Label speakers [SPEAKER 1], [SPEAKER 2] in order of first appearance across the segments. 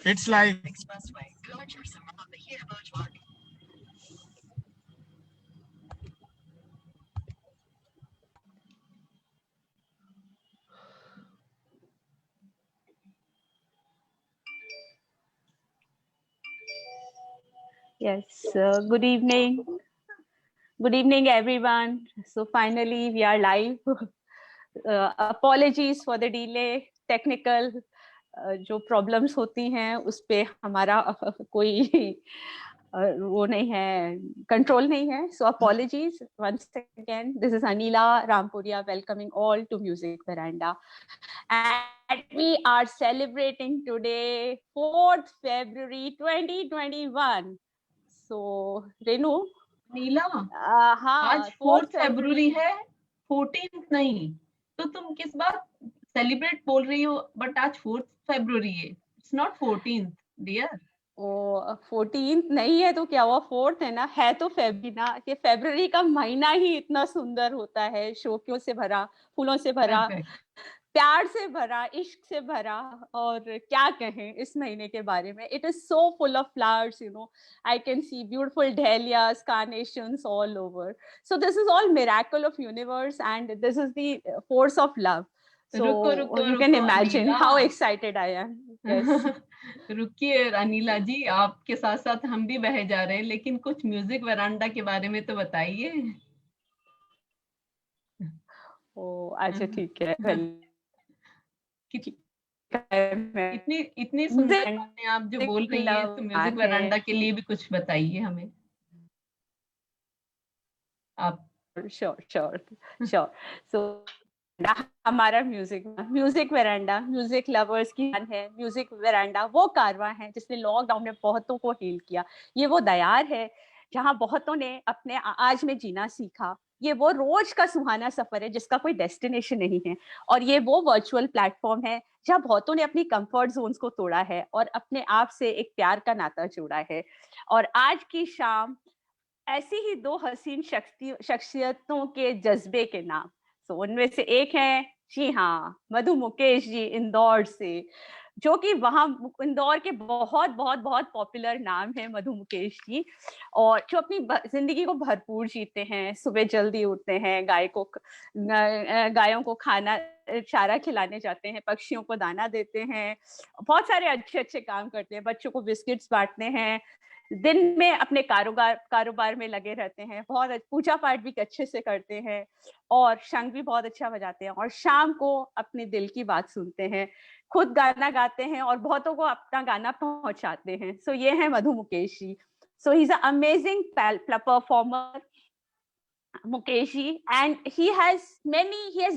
[SPEAKER 1] It's like
[SPEAKER 2] Yes, good evening. Good evening, everyone. So finally, we are live. Apologies for the delay. Technical जो problems होती हैं उस पे हमारा कोई वो नहीं है, control नहीं है. So apologies once again. This is Anila Rampuria welcoming all to Music Veranda. And we are celebrating today 4th February 2021. So Renu,
[SPEAKER 3] नीला,
[SPEAKER 2] हाँ,
[SPEAKER 3] आज 4 फरवरी है, 14 नहीं, तो तुम किस बात सेलिब्रेट बोल रही हो? बट आज 4 फरवरी है, it's not 14th dear.
[SPEAKER 2] O 14th नहीं है तो क्या हुआ, 4th है ना, है तो फेब्रुअरी ना, कि फेब्रुअरी का महीना ही इतना सुंदर होता है, शौकियों से भरा, फूलों से भरा, प्यार से भरा, इश्क से भरा, और क्या कहें इस महीने के बारे में. It is so full of flowers, you know. I can see beautiful dahlias, carnations all over. So this is all miracle of universe and this is the force of love. So you can imagine how excited I am. Yes.
[SPEAKER 3] रुकिए अनिला जी, आपके साथ साथ हम भी बहे जा रहे हैं, लेकिन कुछ म्यूजिक वरांडा के बारे में तो बताइए.
[SPEAKER 2] अच्छा ठीक है.
[SPEAKER 3] इतनी सुंदर बातें आप जो बोल रही हैं, तो म्यूजिक वरांडा के लिए भी कुछ बताइए हमें आप.
[SPEAKER 2] श्योर. सो हमारा म्यूजिक वेरांडा म्यूजिक लवर्स की है. म्यूजिक वेरांडा वो कारवां है जिसने लॉकडाउन में बहुतों को हील किया. ये वो दयार है जहां बहुतों ने अपने आज में जीना सीखा. ये वो रोज का सुहाना सफर है जिसका कोई डेस्टिनेशन नहीं है. और ये वो वर्चुअल प्लेटफॉर्म है जहां बहुतों ने अपनी कंफर्ट जोन्स को तोड़ा है और अपने आप से एक प्यार का नाता जोड़ा है. और आज की शाम ऐसी ही दो हसीन शख्सियतों के जज्बे के नाम. तो उनमें से एक है, जी हाँ, मधु मुकेश जी इंदौर से, जो कि वहां इंदौर के बहुत बहुत बहुत पॉपुलर नाम है मधु मुकेश जी, और जो अपनी जिंदगी को भरपूर जीते हैं. सुबह जल्दी उठते हैं, गायों को खाना चारा खिलाने जाते हैं, पक्षियों को दाना देते हैं, बहुत सारे अच्छे अच्छे काम करते हैं, बच्चों को बिस्किट्स बांटते हैं, दिन में अपने कारोबार में लगे रहते हैं, बहुत पूजा पाठ भी अच्छे से करते हैं, और शंख भी बहुत अच्छा बजाते हैं, और शाम को अपने दिल की बात सुनते हैं, खुद गाना गाते हैं और बहुतों को अपना गाना पहुंचाते हैं. सो ये है Madhu Mukesh ji. So he is a amazing performer, Mukesh ji, and he has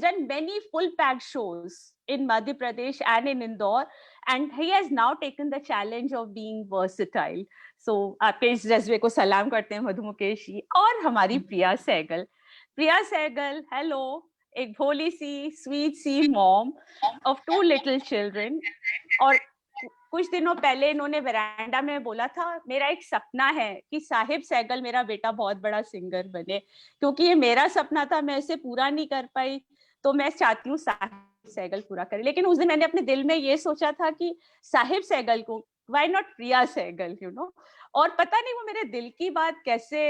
[SPEAKER 2] done many full packed shows in Madhya Pradesh and in Indore, and he has now taken the challenge of being versatile. So आपके इस जज्बे को सलाम करते हैं मधु मुकेश जी. और हमारी प्रिया Sehgal, hello, एक भोली सी स्वीट सी मॉम ऑफ 2 लिटिल चिल्ड्रन. और कुछ दिनों पहले इन्होंने वरांडा में बोला था, मेरा एक सपना है कि साहिब सहगल मेरा बेटा बहुत बड़ा सिंगर बने, क्योंकि ये मेरा सपना था, मैं इसे पूरा नहीं कर पाई, तो मैं चाहती हूँ साहिब सहगल पूरा करे. लेकिन उस दिन मैंने अपने दिल में ये सोचा था कि साहिब सहगल को why not Priya Sehgal, you know. और पता नहीं वो मेरे दिल की बात कैसे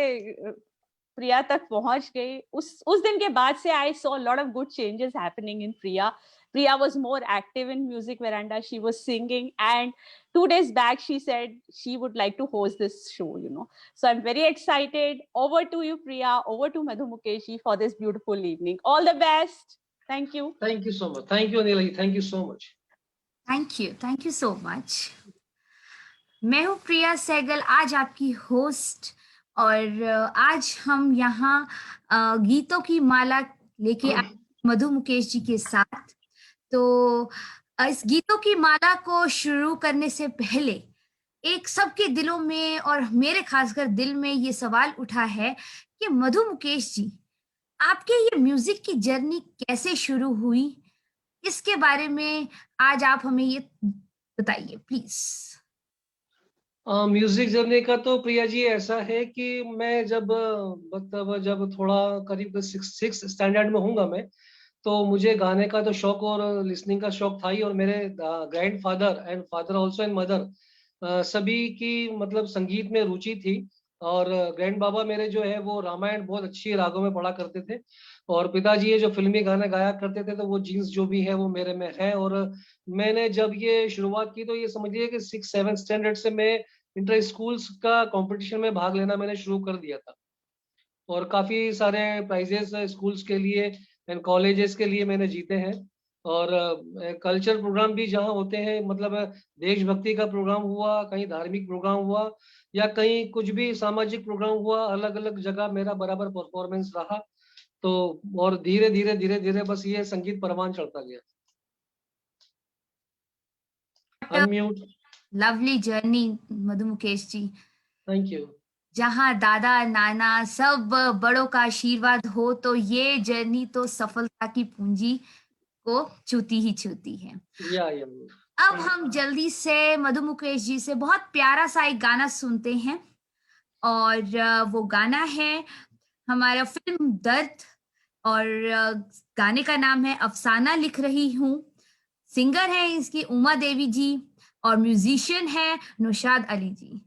[SPEAKER 2] प्रिया तक पहुंच गई. उस दिन के बाद से I saw lot of good changes happening in Priya. Priya was more active in Music Veranda. She was singing, and 2 days back she said she would like to host this show, you know. So I'm very excited. Over to you, Priya. Over to Madhu Mukeshi for this beautiful evening. All the best. Thank you.
[SPEAKER 4] Thank you so much. Thank you, Anila. Thank you so much.
[SPEAKER 5] Thank you so much. मैं हूँ प्रिया सहगल, आज आपकी host, और आज हम यहाँ गीतों की माला लेके आए मधु मुकेश जी के साथ. तो इस गीतों की माला को शुरू करने से पहले एक सबके दिलों में और मेरे खासकर दिल में ये सवाल उठा है कि मधु मुकेश जी, आपके ये म्यूजिक की जर्नी कैसे शुरू हुई, इसके बारे में आज आप हमें ये बताइए प्लीज.
[SPEAKER 4] म्यूजिक जर्नी का तो प्रिया जी ऐसा है कि मैं जब थोड़ा करीब 6th स्टैंडर्ड में हूँगा मैं, तो मुझे गाने का तो शौक और लिसनिंग का शौक था ही, और मेरे grandfather and father also and mother सभी की मतलब संगीत में रुचि थी। और ग्रैंड बाबा मेरे जो है वो रामायण बहुत अच्छी रागों में पढ़ा करते थे, और पिताजी ये जो फिल्मी गाने गाया करते थे, तो वो जीन्स जो भी है वो मेरे में है। और मैंने जब ये शुरुआत की तो ये समझिए कि 6-7 स्टैंडर्ड से मैं इंटर स्कूल्स का कंपटीशन में भाग लेना मैंने शुरू कर दिया था, और काफी सारे प्राइजेस स्कूल्स के लिए एंड कॉलेजेस के लिए मैंने जीते हैं। और कल्चर प्रोग्राम भी जहाँ होते हैं, मतलब देशभक्ति का प्रोग्राम हुआ, कहीं धार्मिक प्रोग्राम हुआ, या कहीं कुछ भी सामाजिक प्रोग्राम हुआ, अलग अलग जगह मेरा बराबर परफॉर्मेंस रहा। तो और धीरे धीरे धीरे धीरे बस ये संगीत परवान चढ़ता गया। Unmute.
[SPEAKER 5] Lovely journey Madhu Mukesh ji,
[SPEAKER 4] thank you.
[SPEAKER 5] जहाँ दादा नाना सब बड़ों का आशीर्वाद हो तो ये जर्नी तो सफलता की पूंजी को छूती ही छूती है।
[SPEAKER 4] या
[SPEAKER 5] अब हम जल्दी से मधु मुकेश जी से बहुत प्यारा सा एक गाना सुनते हैं, और वो गाना है हमारा फिल्म दर्द, और गाने का नाम है अफसाना लिख रही हूँ। सिंगर है इसकी उमा देवी जी, और म्यूजिशियन है नौशाद अली जी।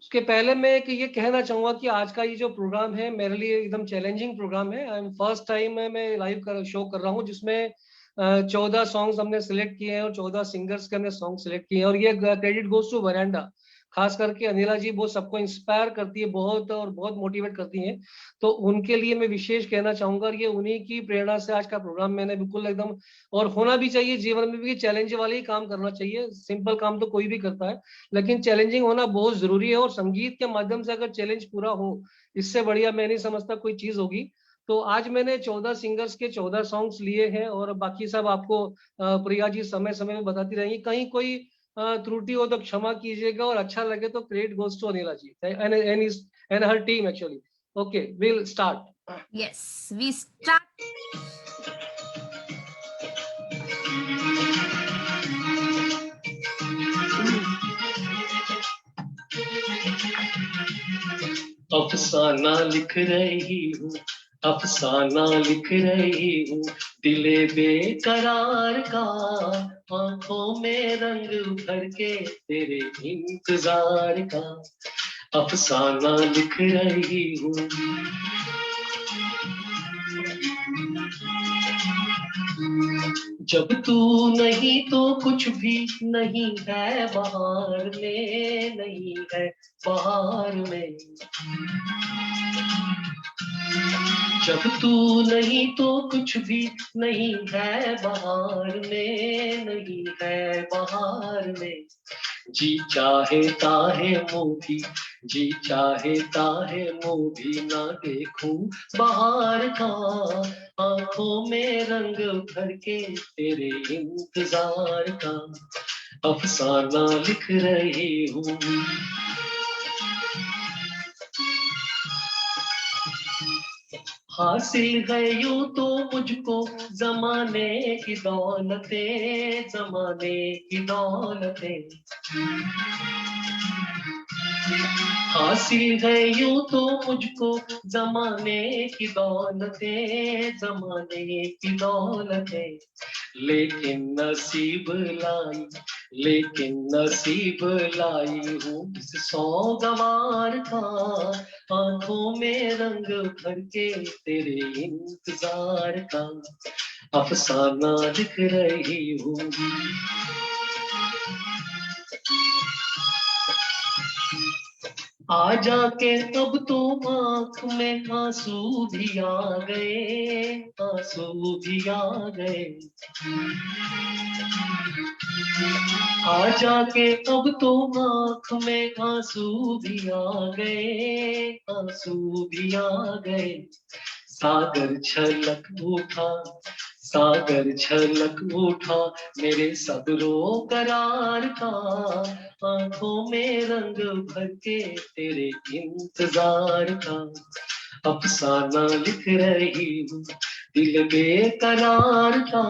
[SPEAKER 4] उसके पहले मैं एक ये कहना चाहूंगा कि आज का ये जो प्रोग्राम है मेरे लिए एकदम चैलेंजिंग प्रोग्राम है। आई एम फर्स्ट टाइम मैं लाइव शो कर रहा हूँ, जिसमें 14 सॉन्ग्स हमने सिलेक्ट किए हैं और 14 सिंगर्स के हमने सॉन्ग सिलेक्ट किए हैं, और ये क्रेडिट गोज टू वरांडा। खास करके अनिला जी वो सबको इंस्पायर करती है बहुत, और बहुत मोटिवेट करती हैं, तो उनके लिए मैं विशेष कहना चाहूंगा। और ये उन्हीं की प्रेरणा से आज का प्रोग्राम मैंने बिल्कुल एकदम, और होना भी चाहिए जीवन में भी, चैलेंज वाले ही काम करना चाहिए। सिंपल काम तो कोई भी करता है, लेकिन चैलेंजिंग होना बहुत जरूरी है। और संगीत के माध्यम से अगर चैलेंज पूरा हो, इससे बढ़िया मैं नहीं समझता कोई चीज होगी। तो आज मैंने 14 सिंगर्स के 14 सॉन्ग्स लिए हैं, और बाकी सब आपको प्रिया जी समय समय में बताती रहेंगी। कहीं कोई त्रुटि हो तो क्षमा कीजिएगा, और अच्छा लगे तो credit goes to Anila ji and her team actually. Okay, will start.
[SPEAKER 5] Yes, we start.
[SPEAKER 1] अफसाना लिख रही हूँ, अफसाना लिख रही हूँ, दिले बेकरार का, आंखों में रंग भर के तेरे इंतजार का, अफसाना लिख रही हूँ। जब तू नहीं तो कुछ भी नहीं है बहार में, नहीं है बहार में। जब तू नहीं तो कुछ भी नहीं है बहार में, नहीं है बहार में। जी चाहे ताहे मुँह भी, जी चाहे ताहे मुँह भी ना देखूं बहार का, आंखों में रंग भर के तेरे इंतजार का, अफसाना लिख रही हूँ। हासिल है यूं तो मुझको जमाने की दौलतें, जमाने की दौलतें। हासिल है यूं तो मुझको जमाने की दौलतें, जमाने की दौलतें। लेकिन नसीब लाई, लेकिन नसीब लाई हूँ इस सौगवार का, आंखों में रंग भर के तेरे इंतजार का, अफसाना लिख रही हूँ। आ जाके अब तो आँख में आंसू भी आ गए, आंसू भी आ गए। आ जाके अब तो आँख में आंसू भी आ गए, आंसू भी आ गए। सागर छलक उठा, सागर छलक उठा मेरे सब्रो करार का, आंखों में रंग भर के तेरे इंतजार का, अफसाना लिख रही हूँ दिल बेकरार का,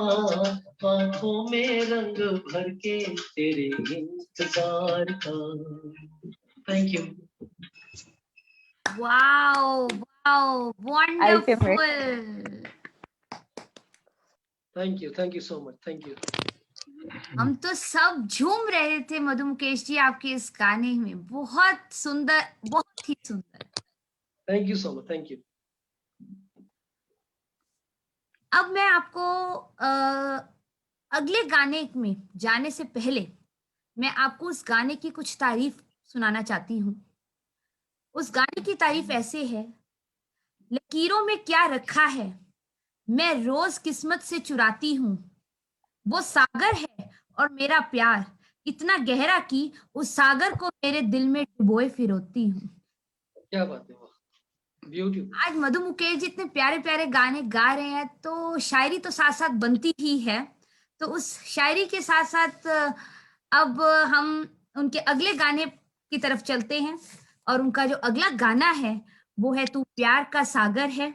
[SPEAKER 1] आंखों में रंग भर के तेरे इंतजार का। Thank you.
[SPEAKER 5] Wow Wow, wonderful.
[SPEAKER 4] Thank you so much. Thank you.
[SPEAKER 5] हम तो सब झूम रहे थे मधु मुकेश जी आपके इस गाने में, बहुत सुंदर, बहुत ही सुंदर।
[SPEAKER 4] Thank you so much. Thank you.
[SPEAKER 5] अब मैं आपको अगले गाने में जाने से पहले मैं आपको उस गाने की कुछ तारीफ सुनाना चाहती हूँ। उस गाने की तारीफ ऐसे है, लकीरों में क्या रखा है, मैं रोज किस्मत से चुराती हूँ, वो सागर है और मेरा प्यार इतना गहरा कि उस सागर को मेरे दिल में डुबोए फिरोती हूँ।
[SPEAKER 4] क्या बात है, ब्यूटीफुल।
[SPEAKER 5] आज मधु मुकेश जी इतने प्यारे प्यारे गाने गा रहे हैं तो शायरी तो साथ साथ बनती ही है, तो उस शायरी के साथ साथ अब हम उनके अगले गाने की तरफ चलते हैं और उनका जो अगला गाना है वो है तू प्यार का सागर है,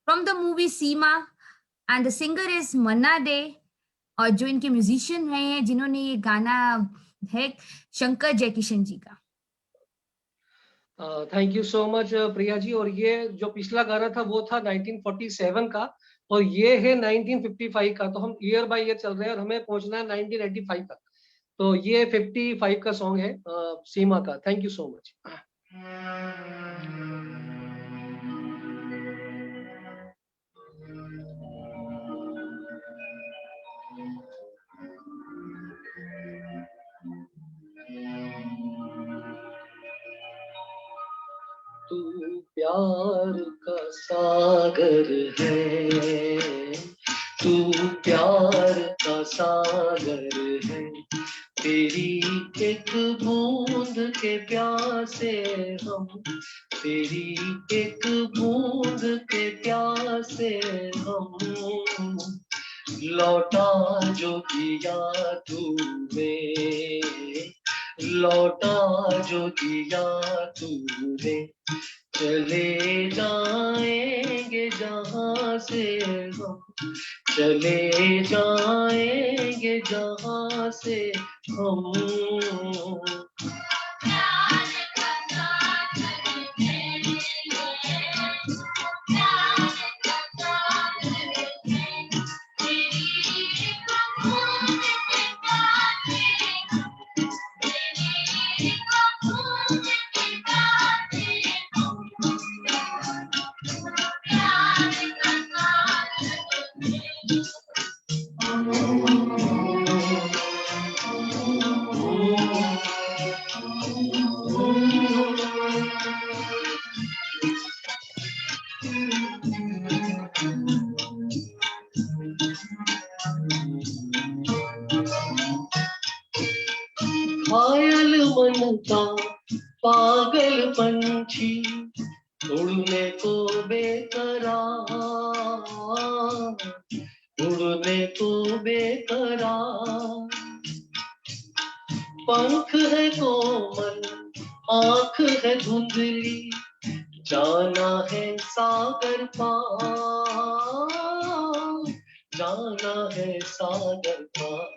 [SPEAKER 5] from the movie Seema, and the singer is Manna day, और जो इनके म्यूजिशियन रहे हैं जिन्होंने ये गाना है शंकर जयकिशन जी का।
[SPEAKER 4] Thank you so much Priya ji. और ये जो पिछला गाना था वो था 1947 का और ये है 1955 का, तो हम ईयर बाय ईयर चल रहे हैं और हमें पहुंचना है 1985 तक। तो ये 55 का सॉन्ग है सीमा का। Thank you so much.
[SPEAKER 1] तू प्यार का सागर है, तू प्यार का सागर है, तेरी एक बूंद के प्यासे हम, तेरी एक बूंद के प्यासे हम, लौटा जो दिया तूने, लौटा जो दिया तूने, चले जाएंगे जहां से हम, चले जाएंगे जहां से हम। घायल मन का पागल पंछी, उड़ने को बेकरार, उड़ने को बेकरार, पंख है कोमल, आँख है धुंधली, जाना है सागर पार, जाना है सागर पार।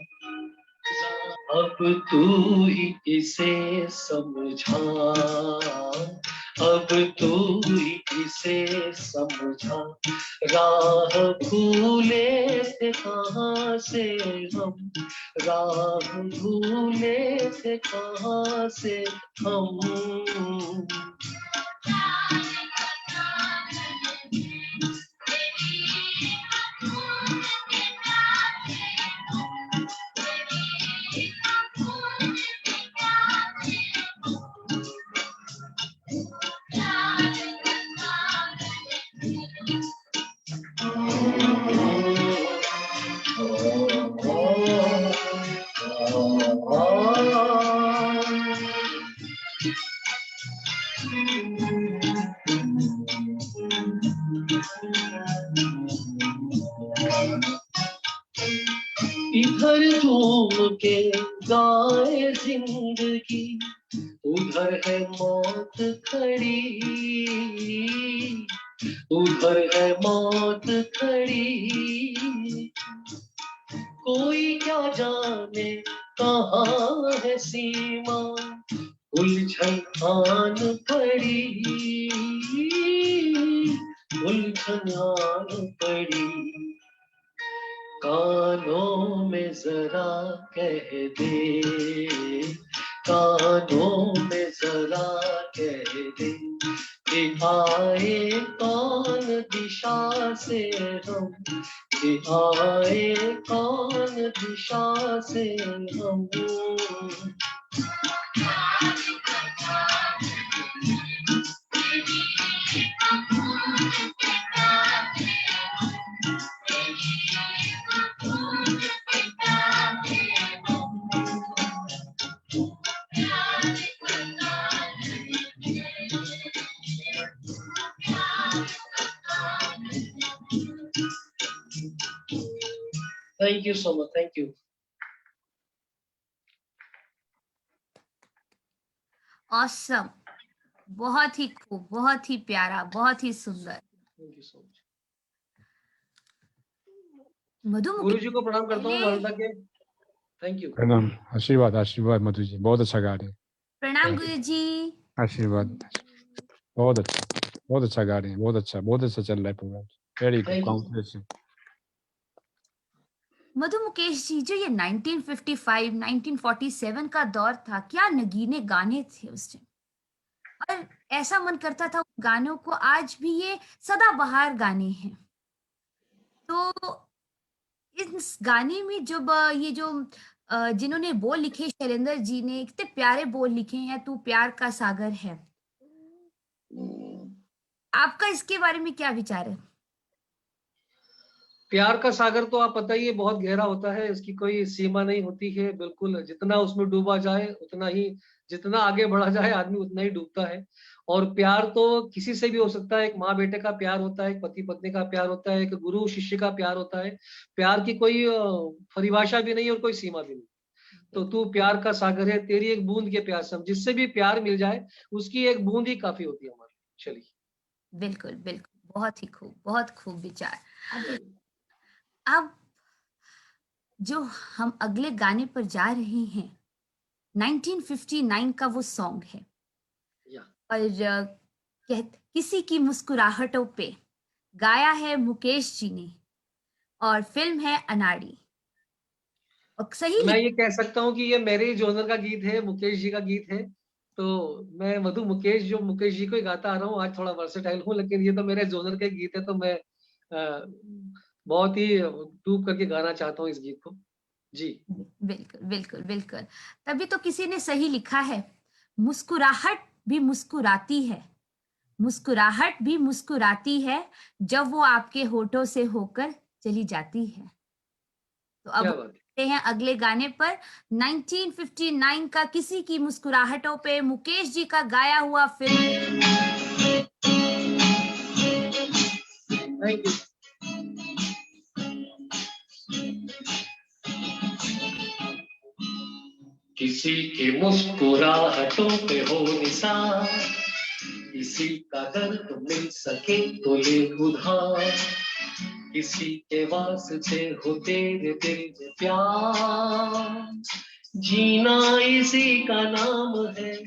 [SPEAKER 1] अब तू ही इसे समझा, अब तू ही इसे समझा, राह भूले थे कहाँ से हम, राह भूले थे कहाँ से हम। इधर झूम के गाए जिंदगी, उधर है मौत खड़ी, उधर है मौत खड़ी, कोई क्या जाने कहाँ है सीमा, उलझन आन पड़ी, उलझन आन पड़ी, कानों में जरा कह दे, कानों में जरा कह दे कि आए कौन दिशा से हम, कि आए कौन दिशा से हम। Thank you so much. Thank you.
[SPEAKER 5] Awesome, बहुत ही खूब, बहुत ही प्यारा, बहुत ही सुंदर।
[SPEAKER 4] Thank you so much.
[SPEAKER 5] मधु
[SPEAKER 4] गुरु जी को प्रणाम करता हूँ,
[SPEAKER 5] पहले-
[SPEAKER 4] वरदा के। Thank you.
[SPEAKER 6] प्रणाम, आशीर्वाद आशीर्वाद मधु जी, बहुत अच्छा गा रहे हैं।
[SPEAKER 5] प्रणाम गुरु जी।
[SPEAKER 6] आशीर्वाद, बहुत अच्छा गा रहे हैं, बहुत अच्छा चल रहा है programme. Very good,
[SPEAKER 1] Thank you.
[SPEAKER 6] Congratulation.
[SPEAKER 5] Madhu Mukesh ji, जो ये 1955, 1947 का दौर था, क्या नगीने गाने थे उस टाइम, और ऐसा मन करता था उन गानों को, आज भी ये सदाबहार गाने हैं। तो इस गाने में जब ये जो जिन्होंने बोल लिखे, शैलेंद्र जी ने कितने प्यारे बोल लिखे हैं, तू प्यार का सागर है। आपका इसके बारे में क्या विचार है?
[SPEAKER 4] प्यार का सागर तो आप पता ही है बहुत गहरा होता है, इसकी कोई सीमा नहीं होती है। बिल्कुल, जितना उसमें डूबा जाए उतना ही, जितना आगे बढ़ा जाए आदमी उतना ही डूबता है। और प्यार तो किसी से भी हो सकता है, एक माँ बेटे का प्यार होता है, एक पति पत्नी का प्यार होता है, एक गुरु शिष्य का प्यार होता है। प्यार की कोई परिभाषा भी नहीं और कोई सीमा भी नहीं। तो तू प्यार का सागर है, तेरी एक बूंद के प्यास हम, जिससे भी प्यार मिल जाए उसकी एक बूंद ही काफी होती है हमारी। चलिए,
[SPEAKER 5] बिल्कुल बिल्कुल, बहुत ही खूब, बहुत खूब विचार। अब जो हम अगले गाने पर जा रहे हैं, 1959 का वो सॉन्ग है,
[SPEAKER 4] या
[SPEAKER 5] और किसी की मुस्कुराहटों पे गाया है मुकेश जी ने, और फिल्म है अनाड़ी। और सही
[SPEAKER 4] मैं ये कह सकता हूँ कि ये मेरे जोनर का गीत है, मुकेश जी का गीत है। तो मैं मधु मुकेश जी को ही गाता आ रहा हूँ। आज थोड़ा वर्सेटाइल हूँ, लेकिन ये तो मेरे जोनर के गीत है, तो मैं बहुत ही डूब करके गाना चाहता हूँ इस गीत को। जी,
[SPEAKER 5] बिल्कुल बिल्कुल बिल्कुल। तभी तो किसी ने सही लिखा है, मुस्कुराहट भी मुस्कुराती है, मुस्कुराहट भी मुस्कुराती है, जब वो आपके होठों से होकर चली जाती है। तो अब
[SPEAKER 4] क्या बात है।
[SPEAKER 5] चलते हैं अगले गाने पर, 1959 का किसी की मुस्कुराहटों पे, मुकेश जी का गाया हुआ फिल्म।
[SPEAKER 4] Thank you.
[SPEAKER 1] किसी की मुस्कुराहटों पे हो निशान, किसी का दर्द मिल सके तो ले उधार, किसी के वास्ते हो तेरे दिल में प्यार, जीना इसी का नाम है।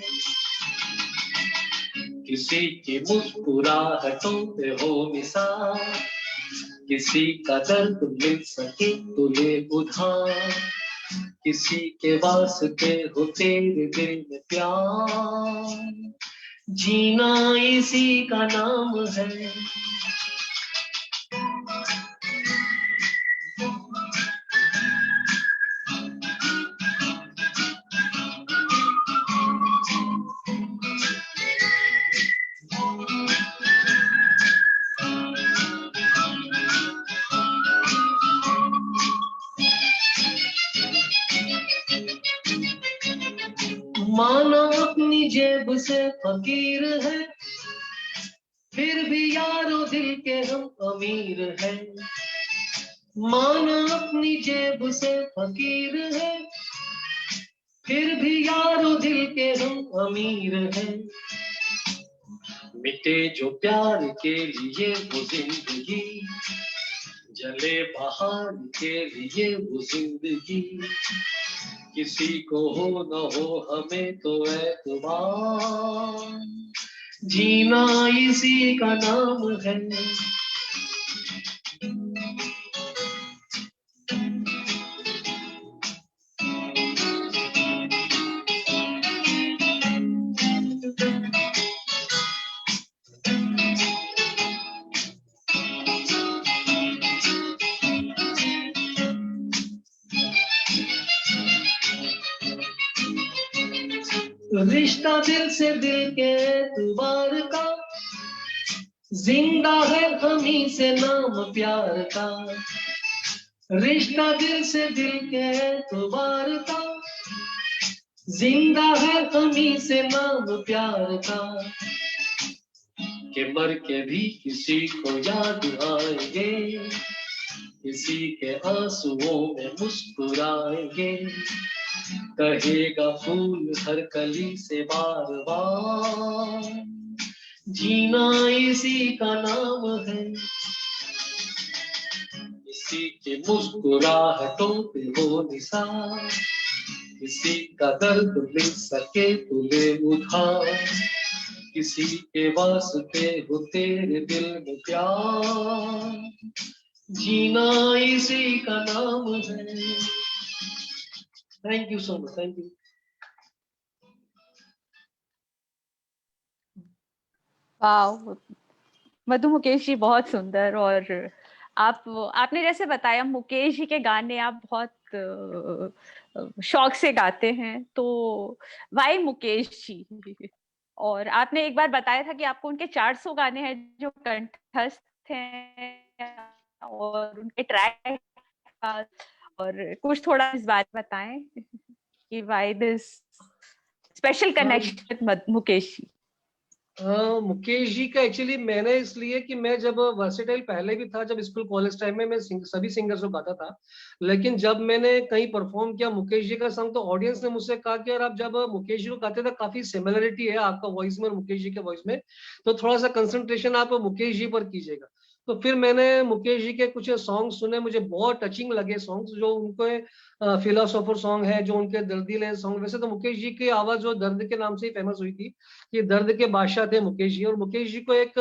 [SPEAKER 1] किसी की मुस्कुराहटों पे हो निशान, किसी का दर्द मिल सके तो ले उधार, किसी के वास्ते हो तेरे दिल में प्यार, जीना इसी का नाम है। माना अपनी जेब से फकीर है, फिर भी यारो दिल के हम अमीर हैं। माना अपनी जेब से फकीर है, फिर भी यारो दिल के हम अमीर हैं। मिटे जो प्यार के लिए वो जिंदगी, जले बहार के लिए वो जिंदगी, किसी को हो न हो हमें तो एतबार, जीना इसी का नाम है। रिश्ता दिल से दिल के एतबार का, जिंदा है हमी से नाम प्यार का। रिश्ता दिल से दिल के एतबार का, जिंदा है हमी से नाम प्यार का। कि मर के भी किसी को याद आएंगे, किसी के आंसुओं में मुस्कुराएंगे। कहेगा फूल हर कली से बार बार, जीना इसी का नाम है। किसी के मुस्कुराहटों पे हो निशान, किसी का दर्द मिल सके तो ले उधार। किसी के वास्ते हो तेरे दिल में प्यार, जीना इसी का नाम है। Thank you so much, thank you.
[SPEAKER 2] वाह, मधु मुकेश जी बहुत सुंदर। और आपने जैसे बताया मुकेश जी के गाने आप बहुत शौक से गाते हैं, तो वाई मुकेश जी? और आपने एक बार बताया था कि आपको उनके 400 गाने हैं जो कंठस्थ हैं और उनके ट्रैक, और कुछ थोड़ा इस बारे में बताएं कि why this special connection with Mukesh ji?
[SPEAKER 4] Mukesh ji का एक्चुअली मैंने इसलिए कि मैं जब वर्सेटाइल पहले भी था, जब स्कूल कॉलेज टाइम में मैं सभी सिंगर्स को गाता था, लेकिन जब मैंने कहीं परफॉर्म किया मुकेश जी का सॉन्ग, तो ऑडियंस ने मुझसे कहा कि यार आप जब मुकेश जी को गाते थे काफी सिमिलरिटी है आपका वॉइस में और मुकेश जी के वॉइस में, तो थोड़ा सा कंसंट्रेशन आप मुकेश जी पर कीजिएगा। तो फिर मैंने मुकेश जी के कुछ सॉन्ग सुने, मुझे बहुत टचिंग लगे सॉन्ग्स, जो उनके फिलोसोफर सॉन्ग है, जो उनके दर्दीले सॉन्ग। वैसे तो मुकेश जी की आवाज जो दर्द के नाम से ही फेमस हुई थी, कि दर्द के बादशाह थे मुकेश जी। और मुकेश जी को एक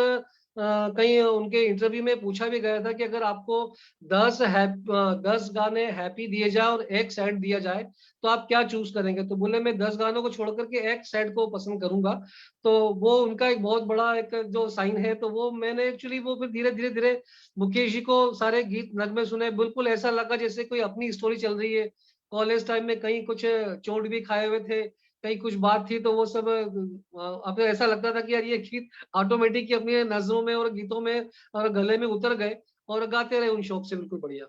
[SPEAKER 4] कहीं उनके इंटरव्यू में पूछा भी गया था कि अगर आपको 10 गाने हैप्पी दिए जाए और एक सैड दिया जाए तो आप क्या चूज करेंगे? तो बोले मैं 10 गानों को छोड़ करके एक सैड को पसंद करूंगा। तो वो उनका एक बहुत बड़ा एक जो साइन है। तो वो मैंने एक्चुअली वो फिर धीरे धीरे धीरे मुकेश जी को सारे गीत नगमे सुने, बिल्कुल ऐसा लगा जैसे कोई अपनी स्टोरी चल रही है। कॉलेज टाइम में कहीं कुछ चोट भी खाए हुए थे, कहीं कुछ बात थी, तो वो सब अब ऐसा लगता था कि यार ये गीत ऑटोमेटिक अपनी नजरों में और गीतों में और गले में उतर गए और गाते रहे उन शौक से। बिल्कुल बढ़िया।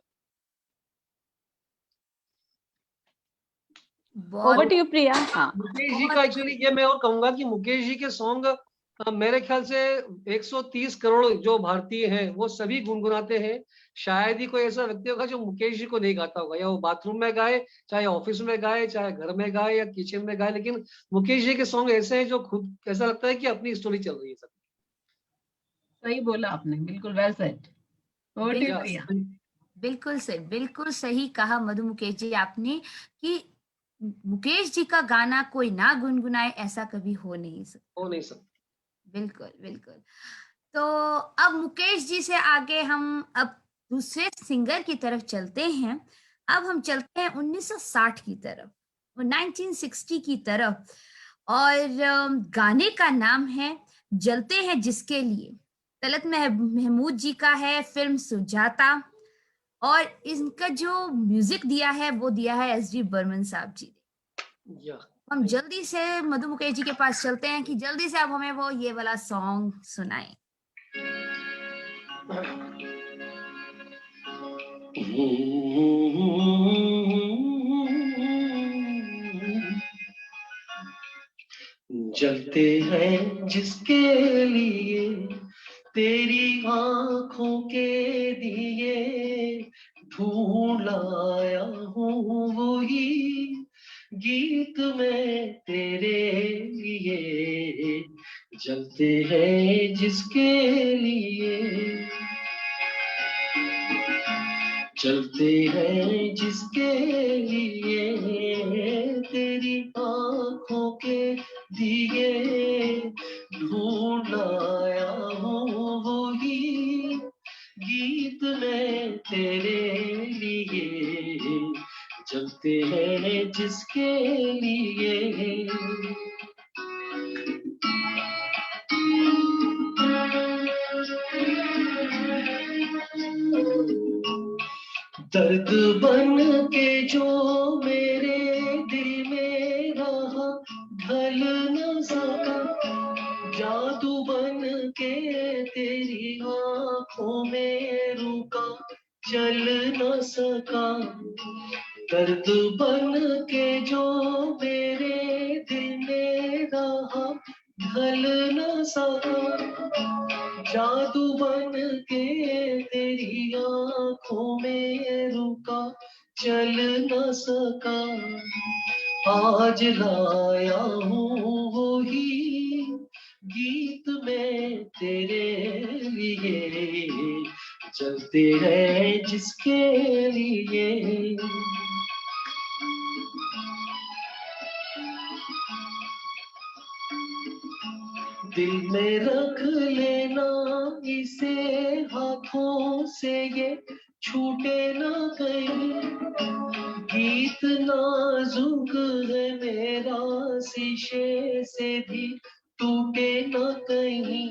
[SPEAKER 2] ओवर टू यू प्रिया। हाँ,
[SPEAKER 4] मुकेश जी का एक्चुअली ये मैं और कहूंगा कि मुकेश जी के सॉन्ग मेरे ख्याल से 130 करोड़ जो भारतीय हैं वो सभी गुनगुनाते हैं। शायद ही कोई ऐसा व्यक्ति होगा जो मुकेश जी को नहीं गाता होगा, या वो बाथरूम में गाए, चाहे ऑफिस में गाए, चाहे घर में गाए या किचन में गाए, लेकिन मुकेश जी के सॉन्ग ऐसे हैं जो खुद ऐसा लगता है कि अपनी स्टोरी चल रही है सब।
[SPEAKER 3] सही बोला आपने, बिल्कुल वेल सेड। ओवर टू
[SPEAKER 4] या,
[SPEAKER 3] प्रिया।
[SPEAKER 5] बिल्कुल सही, बिल्कुल सही कहा मधु मुकेश जी आपने कि मुकेश जी का गाना कोई ना गुनगुनाए, ऐसा कभी हो नहीं सकता।
[SPEAKER 4] हो नहीं सकता।
[SPEAKER 5] बिल्कुल बिल्कुल। तो अब मुकेश जी से आगे हम अब दूसरे सिंगर की तरफ चलते हैं। अब हम चलते हैं 1960 की तरफ, 1960 की तरफ। और गाने का नाम है जलते हैं जिसके लिए। तलत महमूद जी का है, फिल्म सुजाता। और इनका जो म्यूजिक दिया है वो दिया है एस.डी. बर्मन साहब जी ने।
[SPEAKER 4] या
[SPEAKER 5] हम जल्दी से मधु मुकेश जी के पास चलते हैं कि जल्दी से आप हमें वो ये वाला सॉन्ग सुनाएं।
[SPEAKER 1] जलते हैं जिसके लिए तेरी आंखों के दिए, ढूंढ लाया हूँ वही गीत में तेरे लिए। जलते हैं जिसके लिए, चलते हैं जिसके लिए तेरी आंखों के दिए, ढूंढ लाया हूँ वही गीत में तेरे लिए। चलते हैं जिसके लिए। दर्द बन के जो मेरे दिल में रहा, ढल दर्द बन के जो मेरे दिल में रहा ढल न सका, जादू बन के तेरी आंखों में रुका चल न सका, आज लाया हूँ वही गीत में तेरे लिए, चलते हैं जिसके लिए। दिल में रख लेना इसे हाथों से, ये छूटे ना कहीं, गीत नाजुक है मेरा शीशे से भी टूटे ना कहीं।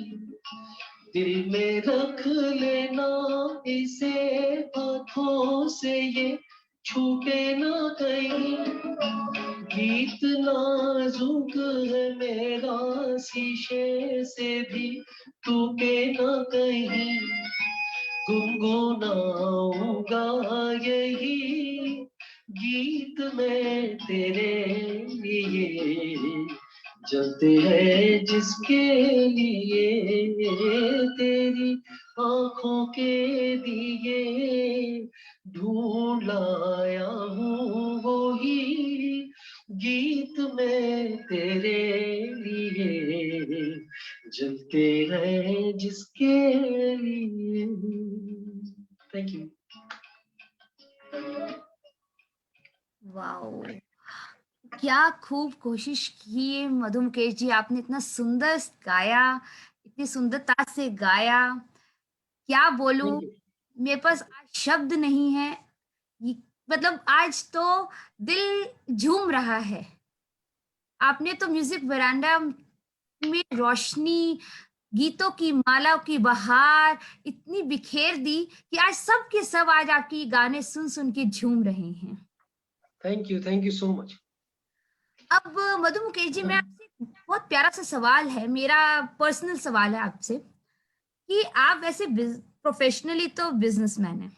[SPEAKER 1] दिल में रख लेना इसे हाथों से, ये छूटे ना कहीं, गीत नाजुक है मेरा शीशे से भी टूटे ना कहीं, गुनगुनाऊंगा यही गीत मैं तेरे लिए, जलते हैं जिसके लिए, तेरी आंखों के दिए ढूंढ लाया हूँ वही गीत मैं तेरे लिए, जलते हैं जिसके लिए। Thank you.
[SPEAKER 5] वाओ, क्या खूब कोशिश की है मधु मुकेश जी, आपने इतना सुंदर गाया, इतनी सुंदरता से गाया, क्या बोलूं,
[SPEAKER 4] Thank you.
[SPEAKER 5] मेरे पास आज शब्द नहीं है। ये मतलब आज तो दिल झूम रहा है। आपने तो म्यूजिक वरांडा में रोशनी, गीतों की माला की बहार इतनी बिखेर दी कि आज सब के सब आज आपकी गाने सुन सुन के झूम रहे हैं।
[SPEAKER 4] Thank you so much.
[SPEAKER 5] अब मधु मुकेश जी, मैं आपसे बहुत प्यारा सा सवाल है, मेरा पर्सनल सवाल है आपसे कि आप वैसे प्रोफेशनली तो बिजनेसमैन हैं,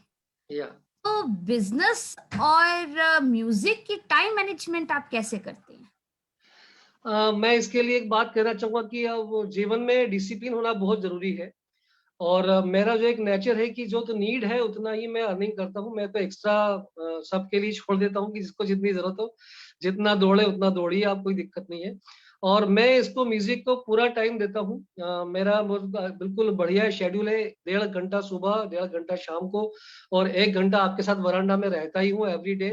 [SPEAKER 4] Yeah.
[SPEAKER 5] तो बिजनेस और म्यूजिक की टाइम मैनेजमेंट आप कैसे करते हैं?
[SPEAKER 4] मैं इसके लिए एक बात कहना चाहूंगा कि अब जीवन में डिसिप्लिन होना बहुत जरूरी है। और मेरा जो एक नेचर है कि जो तो नीड है उतना ही मैं अर्निंग करता हूँ। मैं तो एक्स्ट्रा सबके लिए छोड़ देता हूँ कि जिसको जितनी जरूरत हो, जितना दौड़े उतना दौड़िए, आप, कोई दिक्कत नहीं है। और मैं इसको म्यूजिक को पूरा टाइम देता हूँ। मेरा बिल्कुल बढ़िया शेड्यूल है, 1.5 घंटा सुबह, 1.5 घंटा शाम को, और 1 घंटा आपके साथ वरांडा में रहता ही हूँ एवरी डे,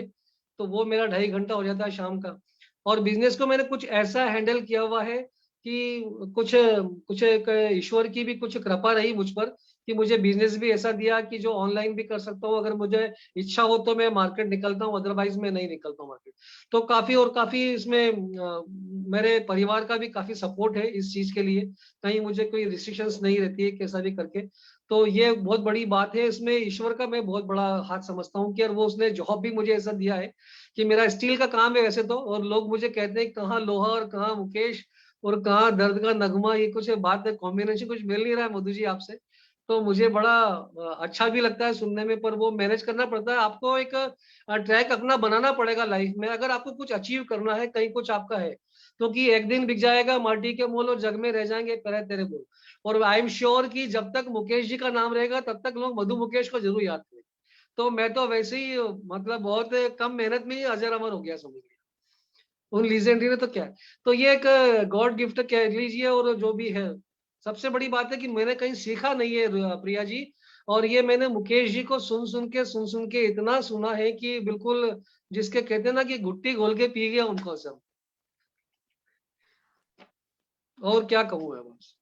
[SPEAKER 4] तो वो मेरा 2.5 घंटा हो जाता है शाम का। और बिजनेस को मैंने कुछ ऐसा हैंडल किया हुआ है कि कुछ कुछ एक ईश्वर की भी कुछ कृपा रही मुझ पर कि मुझे बिजनेस भी ऐसा दिया कि जो ऑनलाइन भी कर सकता हूँ, अगर मुझे इच्छा हो तो मैं मार्केट निकलता हूँ, अदरवाइज मैं नहीं निकलता हूँ मार्केट। तो काफी इसमें मेरे परिवार का भी काफी सपोर्ट है इस चीज के लिए, कहीं मुझे कोई रिस्ट्रिक्शंस नहीं रहती है कैसा भी करके। तो ये बहुत बड़ी बात है, इसमें ईश्वर का मैं बहुत बड़ा हाथ समझता हूँ कि यार वो उसने जॉब भी मुझे ऐसा दिया है कि मेरा स्टील का काम है वैसे तो, और लोग मुझे कहते हैं कहाँ लोहा और कहाँ मुकेश और कहाँ दर्द का नगमा, ये कुछ बात है, कॉम्बिनेशन कुछ मिल नहीं रहा है मधु जी आपसे। तो मुझे बड़ा अच्छा भी लगता है सुनने में, पर वो मैनेज करना पड़ता है। आपको एक ट्रैक अपना बनाना पड़ेगा लाइफ में, अगर आपको कुछ अचीव करना है, कहीं कुछ आपका है, क्योंकि एक दिन बिक जाएगा माटी के मोल और जग में रह जाएंगे पैरे तेरे बोल। और आई एम श्योर कि जब तक मुकेश जी का नाम रहेगा तब तक लोग मधु मुकेश को जरूर याद करेंगे। तो मैं तो वैसे ही मतलब बहुत कम मेहनत में ही अजर अमर हो गया समझ लिया उन लीजेंडरी ने। तो क्या है, तो ये एक गॉड गिफ्ट कह लीजिए, और जो भी है सबसे बड़ी बात है कि मैंने कहीं सीखा नहीं है प्रिया जी, और ये मैंने मुकेश जी को सुन सुन के इतना सुना है कि बिल्कुल जिसके कहते हैं ना कि घुट्टी घोल के पी गया उनको सब। और क्या कहूँ मैं बस।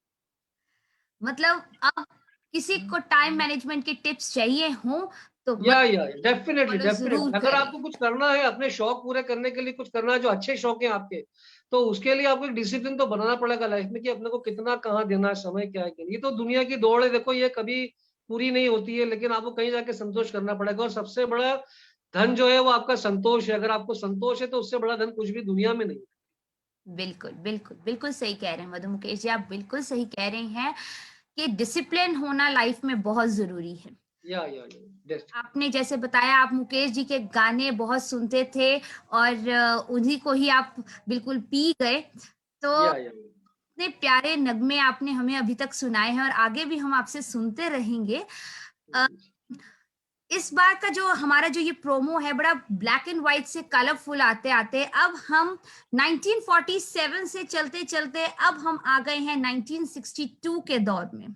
[SPEAKER 5] मतलब अब किसी को टाइम मैनेजमेंट की टिप्स चाहिए हो तो
[SPEAKER 4] या डेफिनेटली
[SPEAKER 5] फॉलो जरूर
[SPEAKER 4] अगर
[SPEAKER 5] करें।
[SPEAKER 4] आपको कुछ करना है, अपने शौक पूरे करने के लिए कुछ करना है, जो अच्छे शौक हैं आपके, तो उसके लिए आपको एक डिसिप्लिन तो बनाना पड़ेगा लाइफ में कि अपने को कितना कहाँ देना है, समय क्या है कि नहीं। ये तो दुनिया की दौड़ है, देखो ये कभी पूरी नहीं होती है, लेकिन आपको कहीं जाके संतोष करना पड़ेगा। और सबसे बड़ा धन जो है वो आपका संतोष है। अगर आपको संतोष है तो उससे बड़ा धन कुछ भी दुनिया में नहीं है।
[SPEAKER 5] बिल्कुल बिल्कुल बिल्कुल सही कह रहे हैं मधु मुकेश जी, आप बिल्कुल सही कह रहे हैं कि डिसिप्लिन होना लाइफ में बहुत जरूरी है।
[SPEAKER 4] Best.
[SPEAKER 5] आपने जैसे बताया आप मुकेश जी के गाने बहुत सुनते थे और उन्हीं को ही आप बिल्कुल पी गए, तो इतने प्यारे नगमे आपने हमें अभी तक सुनाए हैं और आगे भी हम आपसे सुनते रहेंगे। इस बार का जो हमारा जो ये प्रोमो है बड़ा ब्लैक एंड व्हाइट से कलरफुल आते आते अब हम 1947 से चलते चलते अब हम आ गए हैं 1962 के दौर में।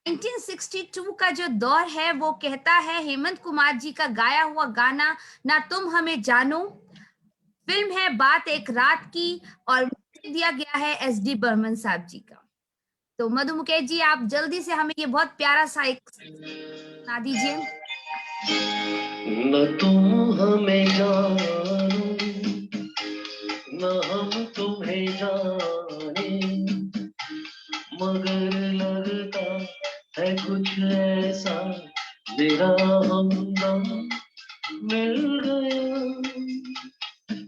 [SPEAKER 5] 1962 का जो दौर है वो कहता है, हेमंत कुमार जी का गाया हुआ गाना ना तुम हमें जानो, फिल्म है बात एक रात की और दिया गया है SD बर्मन साहब जी का। तो मधु मुकेश जी आप जल्दी से हमें ये बहुत प्यारा सा एक सुना दीजिए।
[SPEAKER 1] न तुम हमें जानो न हम तुम्हें जाने, मगर लगता है कुछ ऐसा मेरा हमदम मिल गया।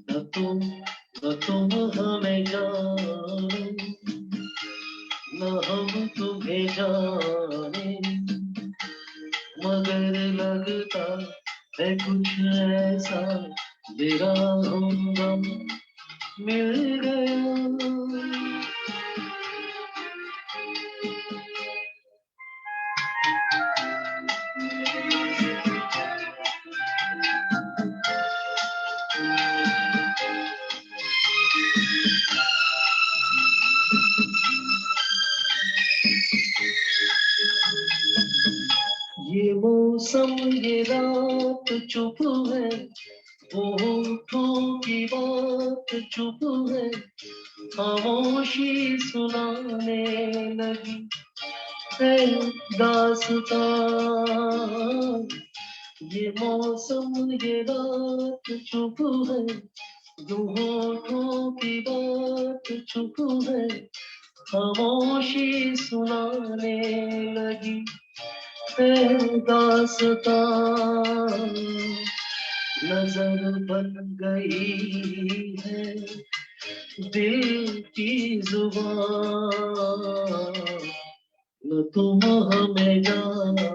[SPEAKER 1] न तुम हमें जानो न हम तुम्हें जाने, मगर लगता है कुछ ऐसा मेरा हमदम मिल गया। ये मौसम ये रात चुप है, वो होठों की बात चुप है, खामोशी सुनाने लगी है दास्तां। ये मौसम ये रात चुप है, यूं होठों की बात चुप है, खामोशी सुनाने लगी दास्तां। नजर बन गई है दिल की जुबान, न तुम हमें जाने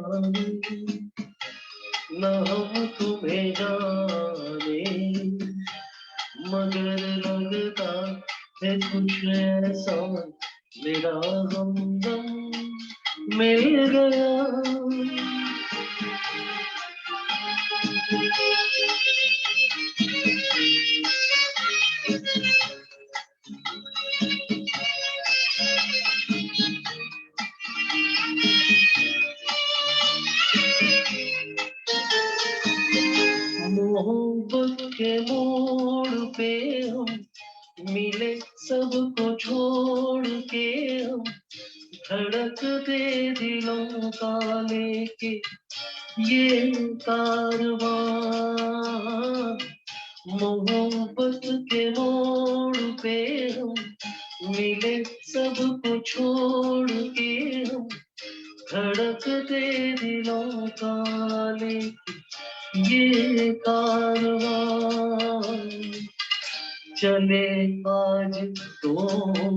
[SPEAKER 1] न हम तुम्हें जाने, मगर लगता है कुछ ऐसा मेरा हमदम मिल गया। मोहब्बत के मोड़ पे हम मिले, सबको छोड़ के हम धड़कते दिलों का लेके ये कारवां। मोहब्बत के मोड़ पे हम मिले, सबको छोड़ के हम धड़कते दिलों का लेके ये कारवां। चले आज दोनों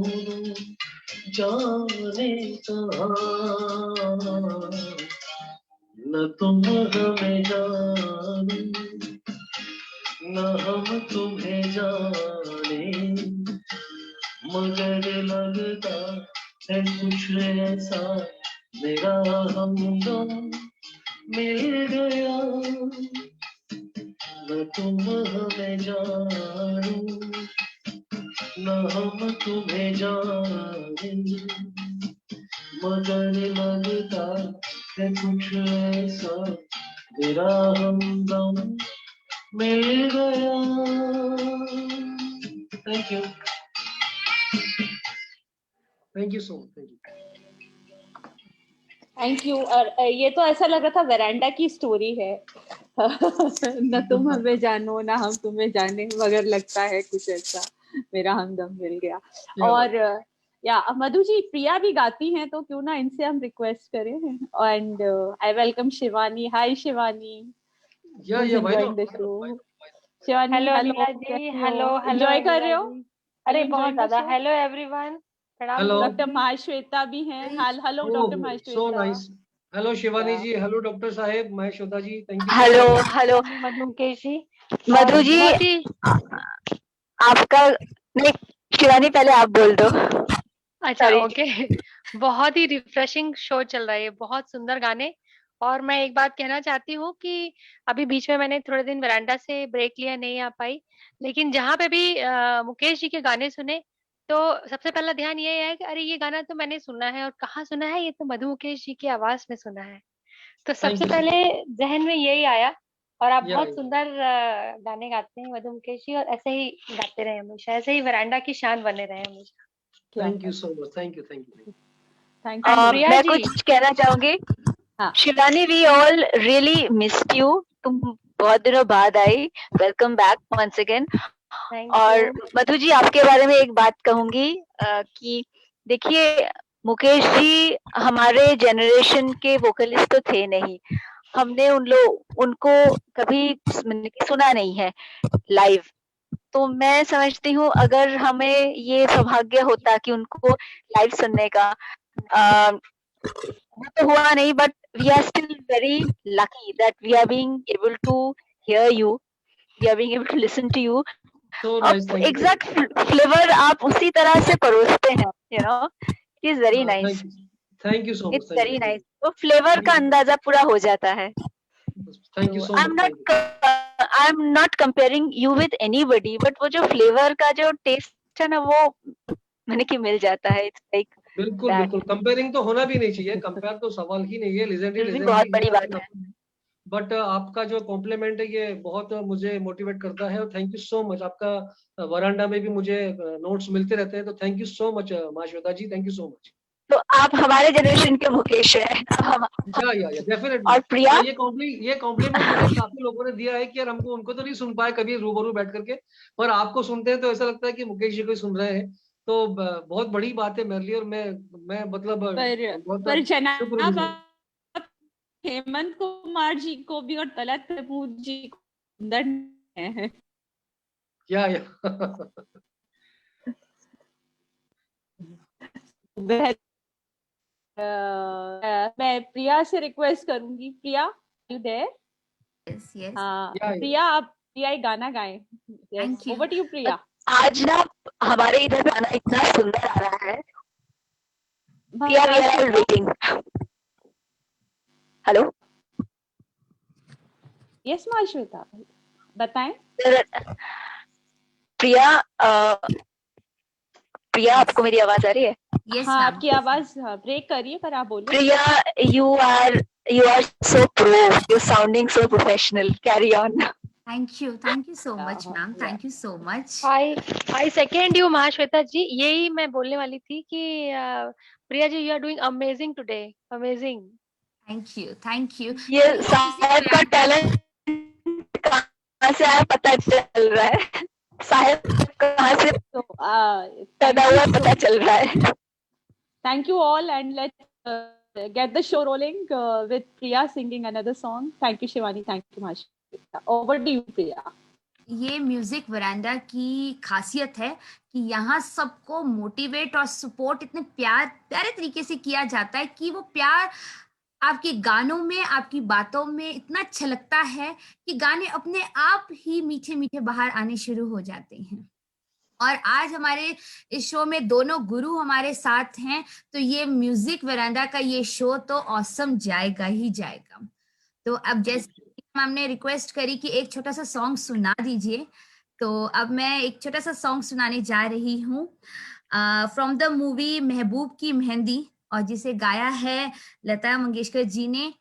[SPEAKER 1] जाने कहाँ, न तुम हमें जाने न हम तुम्हें जाने, मगर लगता है कुछ ऐसा मेरा हमदम मिल गया। न तुम हमें जानो न हम तुम्हें जाने, मगर लगता है कुछ ऐसा मेरा हमदम मिल गया। Thank you, thank you so much,
[SPEAKER 2] thank you. और ये तो ऐसा लग रहा था वेरांडा की स्टोरी है। न तुम हमें जानो ना हम तुम्हें जाने, मगर लगता है कुछ ऐसा मेरा हमदम मिल गया। और या मधु जी, प्रिया भी गाती हैं तो क्यों ना इनसे हम रिक्वेस्ट करें। And I welcome Shivani. Hi Shivani, Shivani
[SPEAKER 7] hello Aliya ji, hello
[SPEAKER 2] enjoy कर रहे हो?
[SPEAKER 7] अरे बहुत ज्यादा। हेलो एवरीवन,
[SPEAKER 2] डॉक्टर महाश्वेता भी हैं। Hello doctor Mahashweta.
[SPEAKER 4] Hello Shivani ji, hello doctor saheb, मैं Shweta ji, thank you.
[SPEAKER 7] Hello hello Madhu Mukesh ji.
[SPEAKER 8] Madhu ji
[SPEAKER 7] बहुत ही
[SPEAKER 8] आपका नहीं, शिवानी पहले आप बोल दो।
[SPEAKER 7] अच्छा,
[SPEAKER 8] सॉरी।
[SPEAKER 7] ओके। बहुत ही रिफ्रेशिंग शो चल रहा है, बहुत सुंदर गाने। और मैं एक बात कहना चाहती हूँ कि अभी बीच में मैंने थोड़े दिन वरांडा से ब्रेक लिया, नहीं आ पाई। लेकिन जहाँ पे भी मुकेश जी के गाने सुने, तो सबसे पहला ध्यान ये है कि अरे ये गाना तो मैंने सुना है, और कहाँ सुना है, ये तो मधु मुकेश जी की आवाज में सुना है। तो
[SPEAKER 4] थैंक
[SPEAKER 7] सबसे
[SPEAKER 4] यू।
[SPEAKER 7] पहले जहन में यही आया। और आप
[SPEAKER 4] या
[SPEAKER 7] बहुत सुंदर गाने गाते हैं मधु मुकेश जी, और ऐसे ही गाते रहे हमेशा, ऐसे ही वरांडा की शान बने रहे हमेशा।
[SPEAKER 2] क्या
[SPEAKER 4] थैंक यू
[SPEAKER 2] बात
[SPEAKER 4] so much, thank you, thank you.
[SPEAKER 2] Thank you
[SPEAKER 7] and Priya
[SPEAKER 8] मैं
[SPEAKER 7] जी,
[SPEAKER 8] कुछ कहना चाहूंगी।
[SPEAKER 2] हाँ।
[SPEAKER 8] Shivani, we all really missed you. तुम बहुत दिनों बाद आई। Welcome back once again.
[SPEAKER 7] Thank
[SPEAKER 8] और
[SPEAKER 7] यू।
[SPEAKER 8] मधु जी, आपके बारे में एक बात कहूंगी कि देखिए, मुकेश जी हमारे जनरेशन के वोकलिस्ट तो थे नहीं। हमने उनको कभी सुना नहीं है लाइव। तो मैं समझती हूँ अगर हमें ये सौभाग्य होता कि उनको लाइव सुनने का, वो तो हुआ नहीं, but we are still very lucky that we are being able to hear you, we are being able to listen to you.
[SPEAKER 4] So nice,
[SPEAKER 8] अब
[SPEAKER 4] थैंक यू।
[SPEAKER 8] एग्जैक्ट फ्लेवर आप उसी तरह से परोसते हैं, it is very
[SPEAKER 4] thank
[SPEAKER 8] nice,
[SPEAKER 4] you, thank you so much,
[SPEAKER 8] it's
[SPEAKER 4] thank
[SPEAKER 8] very
[SPEAKER 4] you,
[SPEAKER 8] nice. तो flavour का अंदाजा पूरा हो जाता है।
[SPEAKER 4] थैंक यू
[SPEAKER 8] तो
[SPEAKER 4] so much, thank you.
[SPEAKER 8] I am not comparing you with anybody, but वो जो फ्लेवर का जो टेस्ट है ना, वो मैंने कि मिल जाता है। इट्स लाइक
[SPEAKER 4] बिल्कुल
[SPEAKER 8] दैट।
[SPEAKER 4] बिल्कुल, कंपेयरिंग तो होना भी नहीं चाहिए, कंपेयर तो सवाल ही नहीं है, लेजेंडरी
[SPEAKER 8] बहुत
[SPEAKER 4] लेजेंडरी
[SPEAKER 8] बड़ी
[SPEAKER 4] है
[SPEAKER 8] बात
[SPEAKER 4] अपना।
[SPEAKER 8] है।
[SPEAKER 4] बट आपका जो कॉम्प्लीमेंट है ये बहुत मुझे मोटिवेट करता है, और थैंक यू सो मच। आपका वरांडा में भी मुझे नोट्स मिलते रहते हैं, तो थैंक यू सो मच माँ Shweta ji, thank you so much.
[SPEAKER 8] तो आप हमारे जनरेशन के मुकेश हैं।
[SPEAKER 4] या डेफिनेटली।
[SPEAKER 8] और प्रिया,
[SPEAKER 4] ये कॉम्प्लीमेंट मुझे काफी लोगों ने दिया है कि यार हमको उनको तो नहीं सुन पाए कभी रूबरू बैठ करके, पर आपको सुनते हैं तो ऐसा लगता है कि मुकेश जी को ही सुन रहे हैं। तो बहुत बड़ी बात है मेरे लिए, और मैं मतलब
[SPEAKER 2] पर
[SPEAKER 4] बहुत
[SPEAKER 2] जनाब,
[SPEAKER 4] शुक्र।
[SPEAKER 2] हेमंत कुमार जी को भी और तलत कपूर जी को सुंदर है।
[SPEAKER 4] या
[SPEAKER 2] मैं प्रिया से रिक्वेस्ट करूंगी। Priya, you there?
[SPEAKER 5] Yes yes,
[SPEAKER 2] हाँ,
[SPEAKER 4] या
[SPEAKER 2] प्रिया एक गाना गाएं।
[SPEAKER 5] Thank you.
[SPEAKER 2] Over to you Priya.
[SPEAKER 8] आज ना हमारे इधर गाना इतना सुंदर आ रहा है। Priya, we are all waiting. Hello
[SPEAKER 2] yes Mahashweta, बताएं।
[SPEAKER 8] प्रिया, प्रिया, आपको मेरी आवाज आ रही है?
[SPEAKER 5] यस
[SPEAKER 2] हाँ,
[SPEAKER 5] मैम।
[SPEAKER 2] आपकी आवाज ब्रेक कर रही है, पर आप बोलिए।
[SPEAKER 8] प्रिया, you are so pro, you're sounding so professional, carry on.
[SPEAKER 5] Thank you so much ma'am, thank you so much.
[SPEAKER 7] I second you Mahashweta ji, यही मैं बोलने वाली थी कि Priya ji, you are doing amazing today, amazing.
[SPEAKER 5] Thank you.
[SPEAKER 8] ये साहेब का टैलेंट कहाँ से आया पता चल रहा है। साहेब कहाँ से
[SPEAKER 2] तो
[SPEAKER 8] पैदा हुआ पता चल रहा है।
[SPEAKER 2] thank you all, and let's get the show rolling with Priya singing another song. Thank you Shivani, thank you Mashita. Over to you Priya.
[SPEAKER 5] ये म्यूजिक वरांडा की खासियत है कि यहाँ सबको मोटिवेट और सपोर्ट इतने प्यारे तरीके से किया जाता है कि वो प्यार आपके गानों में, आपकी बातों में इतना अच्छा लगता है कि गाने अपने आप ही मीठे मीठे बाहर आने शुरू हो जाते हैं। और आज हमारे इस शो में दोनों गुरु हमारे साथ हैं, तो ये म्यूजिक वरांडा का ये शो तो ऑसम जाएगा ही जाएगा। तो अब जैसे हमने रिक्वेस्ट करी कि एक छोटा सा सॉन्ग सुना दीजिए, तो अब मैं एक छोटा सा सॉन्ग सुनाने जा रही हूँ फ्रॉम द मूवी महबूब की मेहंदी, और जिसे गाया है लता मंगेशकर जी ने,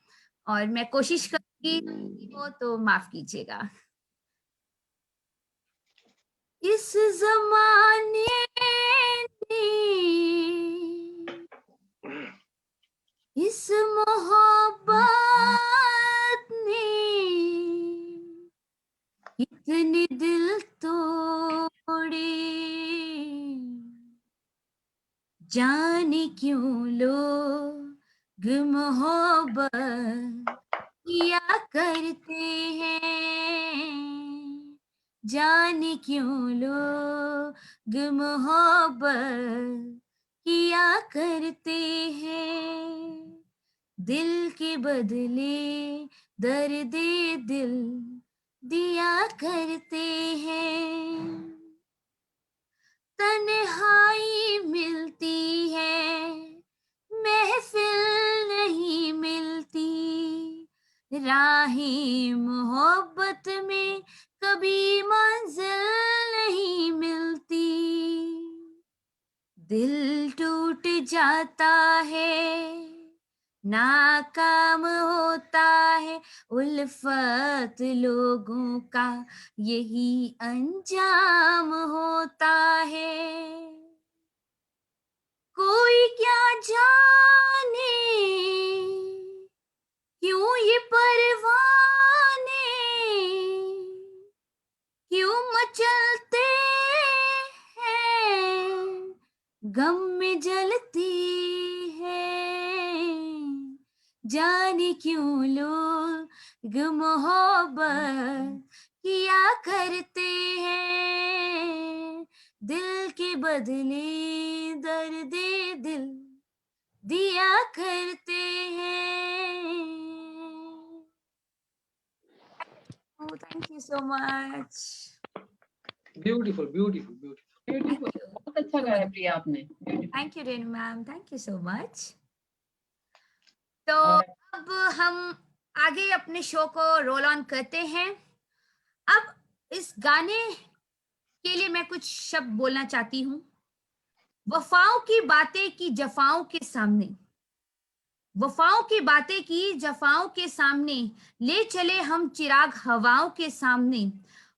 [SPEAKER 5] और मैं कोशिश करूंगी हो तो माफ कीजिएगा। इस जमाने ने, इस मोहब्बत ने कितने दिल तोड़े, जाने क्यों लोग मोहब्बत किया करते हैं, जाने क्यों लोग मोहब्बत किया करते हैं। दिल के बदले दर्द दिल दिया करते हैं। तन्हाई मिलती है, महफिल नहीं मिलती, राहें मोहब्बत में कभी मंजिल नहीं मिलती। दिल टूट जाता है, नाकाम होता है, उल्फत लोगों का यही अंजाम होता है। कोई क्या जाने क्यों ये परवाने क्यों मचलते हैं, गम में जलती है। जाने क्यों लोग मोहब्बत किया करते हैं, दिल के बदले दर्द दिल दिया करते हैं। Oh, thank you so much.
[SPEAKER 4] Beautiful, beautiful, beautiful.
[SPEAKER 3] Beautiful, बहुत अच्छा गाया प्रिया आपने। Beautiful.
[SPEAKER 5] Thank you, Renu ma'am. Thank you so much. तो अब हम आगे अपने शो को रोल ऑन करते हैं। अब इस गाने के लिए मैं कुछ शब्द बोलना चाहती हूँ। वफाओं की बातें की जफाओं के सामने, वफाओं की बातें की जफाओं के सामने, ले चले हम चिराग हवाओं के सामने।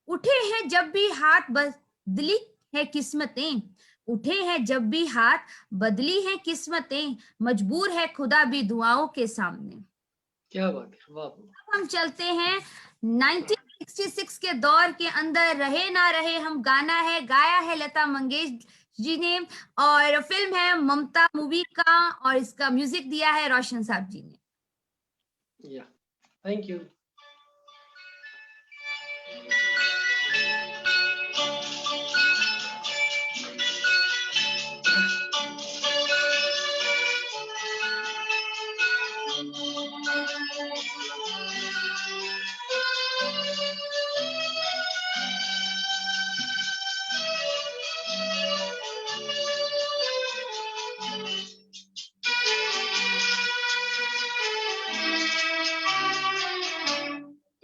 [SPEAKER 5] उठे हैं जब भी हाथ बदली है किस्मतें, उठे हैं जब भी हाथ बदली है किस्मतें, मजबूर है खुदा भी दुआओं के सामने।
[SPEAKER 4] क्या बात है, वाह।
[SPEAKER 5] अब हम चलते हैं 1966 के दौर के अंदर, रहे ना रहे हम गाना है, गाया है लता मंगेशकर जी ने, और फिल्म है ममता मूवी का, और इसका म्यूजिक दिया है रोशन साहब जी ने।
[SPEAKER 4] या थैंक यू।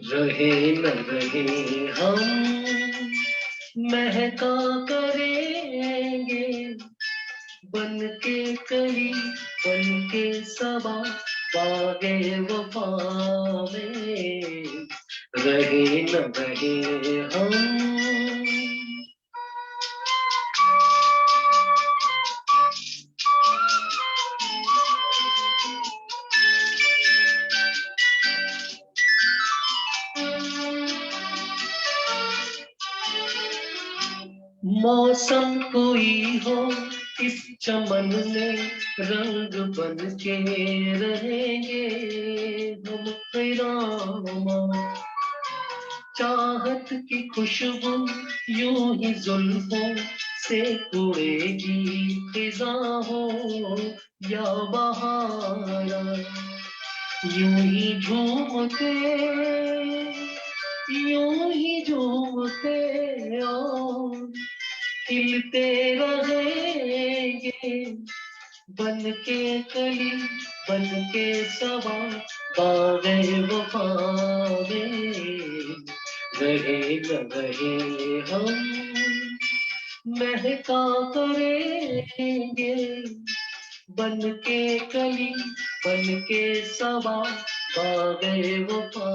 [SPEAKER 1] रहे न रहे हम महका करेंगे, बन के कली बन के सबा पागे वफा में। रहे न रहे हम। मौसम कोई हो इस चमन में रंग बन के रहेंगे हम क़यामत। चाहत की खुशबू यूं ही जुल्फों से उड़ेगी फिजाओं या बहारा। यूं ही झूमते और खिलते रहेंगे, बन के कली बन के सबा बागे वफा में। रहे न रहे हम महका करेंगे, बन के कली बन के सबा बागे वफा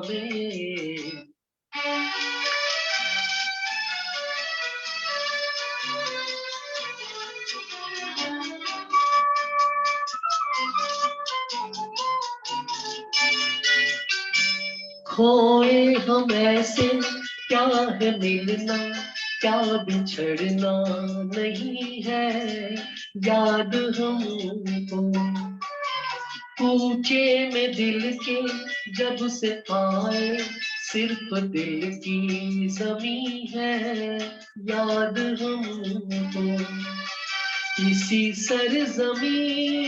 [SPEAKER 1] में। खोए हम ऐसे क्या है मिलना, क्या बिछड़ना नहीं है याद हमको। कूचे में दिल के जब से आए, सिर्फ दिल की ज़मीं है याद हमको। इसी सरज़मीं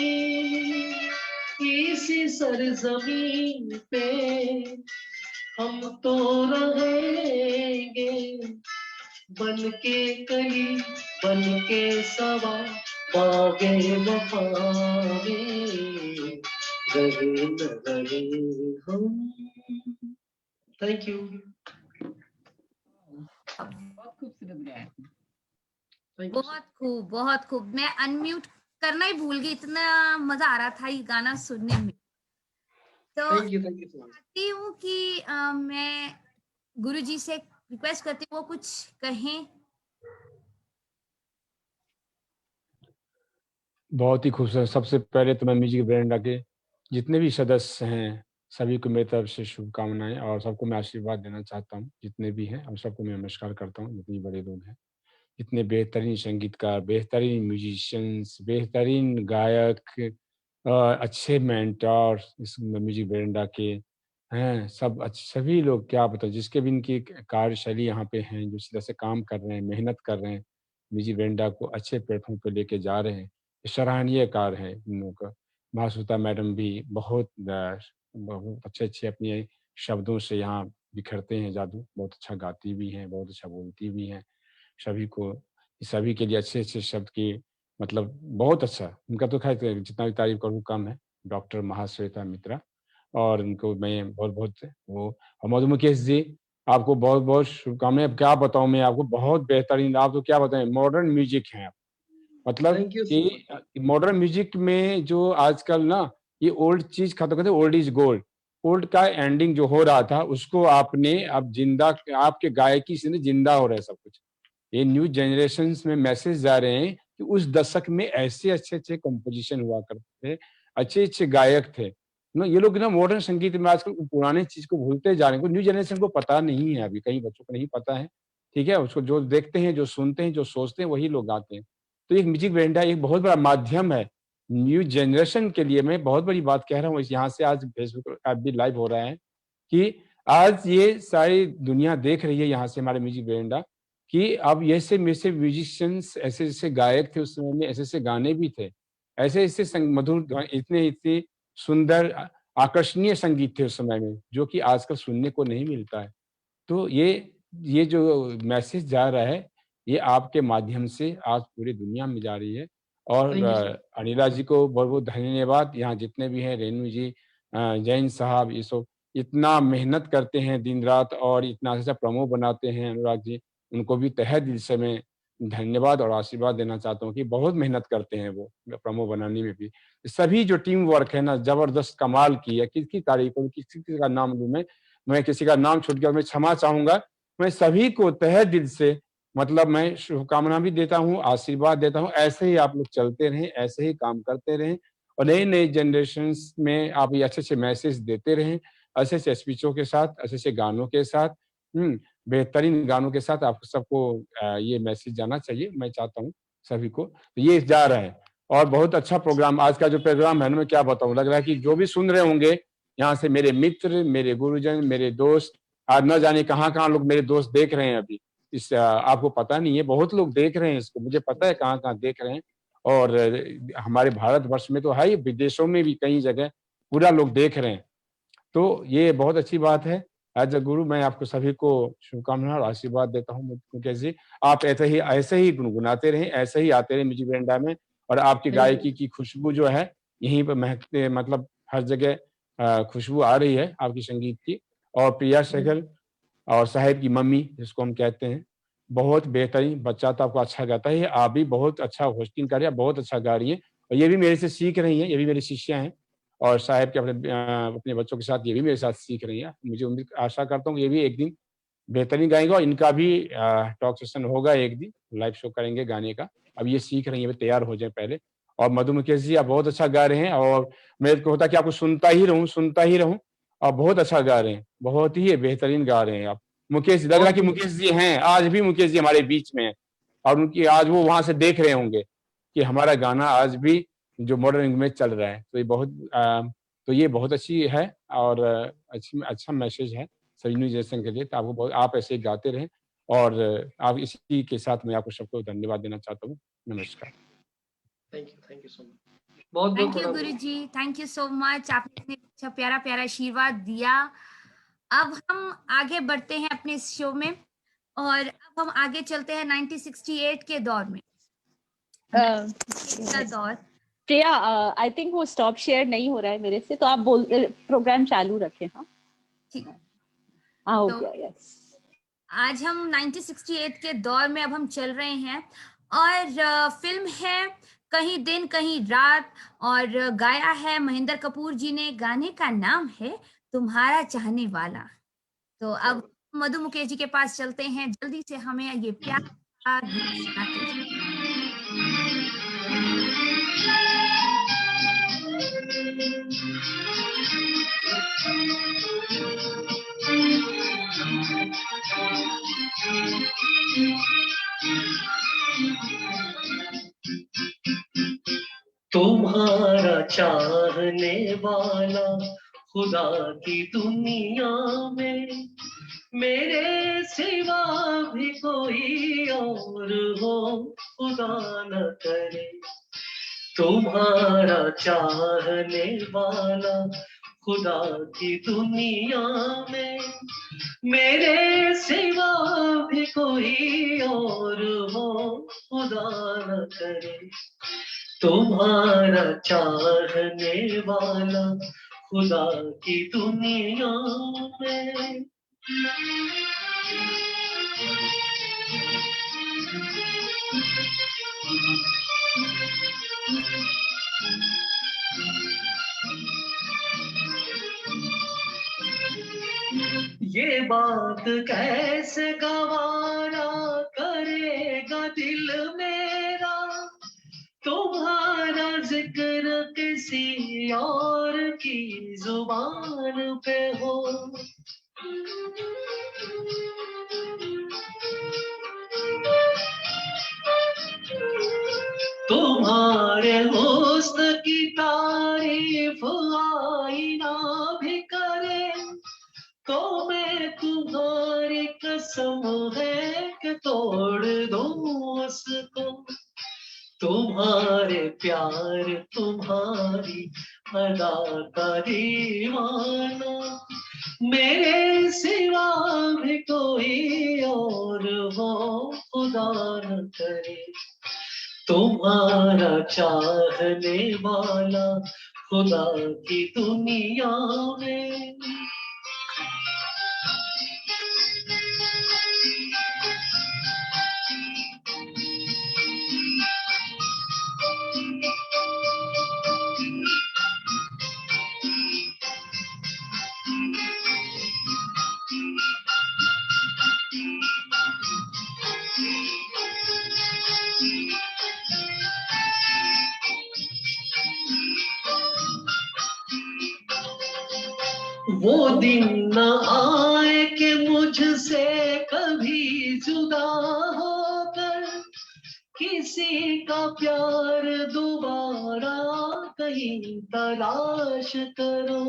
[SPEAKER 1] इसी सरजमीन पे हम तो रहेंगे, बन के कली बन के सवा, बागे वफा में रहे न रहे हम। Thank you.
[SPEAKER 3] बहुत खूबसूरत गाया।
[SPEAKER 1] Thank you.
[SPEAKER 5] बहुत खूब, बहुत खूब। मैं अनम्यूट करना ही भूल गई, इतना मजा आ रहा था ये गाना सुनने में। तो
[SPEAKER 1] थैंक यू सो मच।
[SPEAKER 5] चाहती हूँ कि मैं गुरुजी से रिक्वेस्ट करती हूँ वो कुछ कहें।
[SPEAKER 6] बहुत ही खूबसूरत। सबसे पहले तो मैं म्यूजिक वेरेंडा के जितने भी सदस्य हैं सभी को मेरी तरफ से शुभकामनाएं और सबको मैं आशीर्वाद देना चाहता हूँ, जितने भी हैं और सबको मैं नमस्कार करता हूँ, जितने बड़े लोग हैं, इतने बेहतरीन संगीतकार, बेहतरीन म्यूजिशियंस, बेहतरीन गायक, अच्छे मेंटर इस म्यूजिक वेरेंडा के हैं। सब सभी लोग क्या बताओ, जिसके भी इनकी कार्यशैली यहाँ पे हैं, जो इस तरह से काम कर रहे हैं, मेहनत कर रहे हैं, म्यूजिक वेरेंडा को अच्छे प्लेटफॉर्म पे लेके जा रहे हैं, सराहनीय कार्य है इन लोगों का। महाश्वेता मैडम भी बहुत बहुत अच्छे-अच्छे अपने शब्दों से यहाँ बिखरते हैं जादू, बहुत अच्छा गाती भी हैं, बहुत अच्छा बोलती भी हैं। सभी के लिए अच्छे-अच्छे शब्द की मतलब बहुत अच्छा, उनका तो ख़ैर जितना भी तारीफ़ करूँ कम है, डॉक्टर महाश्वेता मित्रा। और उनको मैं बहुत-बहुत वो और मधु मुकेश जी, आपको बहुत-बहुत शुभकामनाएँ। अब क्या बताऊँ मैं आपको, बहुत बेहतरीन, आप तो क्या बताएँ, मॉडर्न म्यूज़िक हैं आप। मतलब
[SPEAKER 1] थैंक यू सो
[SPEAKER 6] कि मॉडर्न म्यूजिक में जो आजकल ना ये ओल्ड चीज खत्म करते, ओल्ड इज गोल्ड। ओल्ड का एंडिंग जो हो रहा था उसको आपने अब जिंदा, आपके गायकी से जिंदा हो रहा है सब कुछ। ये न्यू जनरेशन्स में मैसेज जा रहे हैं कि उस दशक में ऐसे अच्छे-अच्छे कंपोजिशन हुआ करते थे, अच्छे-अच्छे गायक थे। ना ये लोग ना मॉडर्न संगीत में आजकल पुराने चीज़ को भूलते जा रहे हैं। न्यू जनरेशन को पता नहीं है अभी, कई बच्चों को नहीं पता है, ठीक है? उसको जो देखते हैं, जो सुनते हैं, जो सोचते हैं, वही लोग गाते हैं। तो एक म्यूजिक वेरेंडा एक बहुत बड़ा माध्यम है, न्यू जनरेशन के लिए। मैं बहुत बड़ी बात कह रहा हूँ, इस यहाँ से आज फेसबुक ऐप भी लाइव हो रहा है कि आज ये सारी दुनिया देख रही है यहाँ से हमारे म्यूजिक वेरेंडा कि अब ऐसे म्यूजिशियंस, ऐसे-ऐसे गायक थे उस समय में, ऐसे-ऐसे गाने भी थे। ऐसे-ऐसे मधुर इतने सुंदर आकर्षणीय संगीत थे उस समय में, जो कि आजकल सुनने को नहीं मिलता है। तो ये जो मैसेज जा रहा है, ये आपके माध्यम से आज पूरी दुनिया में जा रही है। और
[SPEAKER 1] थैंक यू सो
[SPEAKER 6] अनिला जी को बहुत-बहुत धन्यवाद। यहाँ जितने भी हैं, रेणु जी, जैन साहब, ये सब इतना मेहनत करते हैं दिन-रात और इतना अच्छा प्रोमो बनाते हैं अनुराग जी, उनको भी तहे दिल से मैं धन्यवाद और आशीर्वाद देना चाहता हूँ कि बहुत मेहनत करते हैं वो प्रोमो बनाने में भी। सभी जो टीम वर्क है ना, ज़बरदस्त कमाल की है। किसकी तारीफ़ करूँ, किसी का नाम लूँ मैं किसी का नाम छूट गया, मैं क्षमा चाहूँगा। मैं सभी को तहे दिल से मतलब मैं शुभकामना भी देता हूँ, आशीर्वाद देता हूँ। ऐसे ही आप लोग चलते रहें, ऐसे ही काम करते रहें और नई-नई जनरेशन्स में आप ये अच्छे-अच्छे मैसेज देते रहें, अच्छे-अच्छे स्पीचों के साथ, अच्छे-अच्छे गानों के साथ, हुँ, बेहतरीन गानों के साथ आप सबको ये मैसेज जाना चाहिए, मैं चाहता हूँ सभी को। तो ये जा रहा है और बहुत अच्छा प्रोग्राम, आज का जो प्रोग्राम है ना, मैं क्या बताऊँ, लग रहा है कि जो भी सुन रहे होंगे, यहाँ से मेरे मित्र, मेरे गुरुजन, मेरे दोस्त, आज न जाने कहाँ-कहाँ लोग मेरे दोस्त देख रहे हैं अभी। आपको पता नहीं है, बहुत लोग देख रहे हैं इसको, मुझे पता है कहाँ-कहाँ देख रहे हैं और हमारे भारतवर्ष में तो है ही, विदेशों में भी कई जगह पूरा लोग देख रहे हैं। तो ये बहुत अच्छी बात है। एज़ अ गुरु मैं आपको सभी को शुभकामनाएँ और आशीर्वाद देता हूँ मुकेश जी। आप ऐसे ही गुनगुनाते रहें, ऐसे ही आते रहें म्यूजिक वेरेंडा में और आपकी
[SPEAKER 1] थैंक यू।
[SPEAKER 6] गायकी की खुशबू जो है, यहीं पे महकते मतलब हर जगह खुशबू आ रही है आपकी संगीत की। और प्रिया सहगल और साहिब की मम्मी जिसको हम कहते हैं, बहुत बेहतरीन, बच्चा तो आपका अच्छा गाता है, आप भी बहुत अच्छा होस्टिंग कर रही हैं, बहुत अच्छा गा रही हैं और ये भी मेरे से सीख रही हैं, ये भी मेरी शिष्या हैं और साहिब के अपने बच्चों के साथ ये भी मेरे साथ सीख रही हैं। मुझे उम्मीद आशा करता हूँ ये भी एक दिन बेहतरीन गाएँगे और इनका भी टॉक सेशन होगा एक दिन, लाइव शो करेंगे गाने का। अब ये सीख रही हैं, अभी तैयार हो जाएँ पहले। और मधु मुकेश जी आप बहुत अच्छा गा रहे हैं और मेरे को होता है कि आपको सुनता ही रहूँ और बहुत अच्छा गा रहे हैं, बहुत ही बेहतरीन गा रहे हैं आप। मुकेश लग रहा है कि
[SPEAKER 1] बहुत
[SPEAKER 6] मुकेश जी हैं, आज भी मुकेश जी हमारे बीच में हैं और उनकी आज वो वहाँ से देख रहे होंगे कि हमारा गाना आज भी जो मॉडर्न युग में चल रहा है। तो ये बहुत अच्छी है और अच्छा मैसेज है सभी न्यू जनरेशन के लिए। तो आपको बहुत आप ऐसे ही गाते रहें और आप इसी के साथ मैं आपको सबको धन्यवाद देना चाहता हूँ। नमस्कार।
[SPEAKER 1] Thank you so much.
[SPEAKER 4] बहुत बहुत
[SPEAKER 5] थैंक यू
[SPEAKER 4] प्रणाम।
[SPEAKER 5] गुरु जी, थैंक यू सो मच, आपने इतने अच्छा प्यारा प्यारा आशीर्वाद दिया। अब हम आगे बढ़ते हैं अपने इस शो में, और अब हम आगे चलते हैं 1968 के दौर में। का दौर
[SPEAKER 2] प्रिया, आई थिंक वो स्टॉप शेयर नहीं हो रहा है मेरे से, तो आप प्रोग्राम चालू रखें। हाँ
[SPEAKER 5] ठीक।
[SPEAKER 2] हाँ, हो
[SPEAKER 5] तो
[SPEAKER 2] गया, यस।
[SPEAKER 5] आज हम 1968 के दौर में अब हम चल रहे हैं, और फिल्म है कहीं दिन कहीं रात, और गाया है महेंद्र कपूर जी ने। गाने का नाम है तुम्हारा चाहने वाला। तो अब मधु मुकेश जी के पास चलते हैं, जल्दी से हमें ये प्यारा गीत सुनाते हैं।
[SPEAKER 1] तुम्हारा चाहने वाला खुदा की दुनिया में मेरे सिवा भी कोई और हो, खुदा न करे। तुम्हारा चाहने वाला खुदा की दुनिया में मेरे सिवा भी कोई और हो, खुदा न करे। तुम्हारा चाहने वाला खुदा की दुनिया में। ये बात कैसे गवारा करेगा दिल मेरा, तुम्हारा जिक्र किसी और की जुबान पे हो। तुम्हारे हुस्न की तारीफ आईना भी करे, तो मैं तुम्हारी कसम है कि तोड़ दूं उसको। तुम्हारे प्यार तुम्हारी अदा का दीवाना मेरे सिवा भी कोई और हो, खुदा न करे। तुम्हारा चाहने वाला खुदा की दुनिया में। वो दिन न आए कि मुझसे कभी जुदा होकर किसी का प्यार दोबारा कहीं तलाश करो।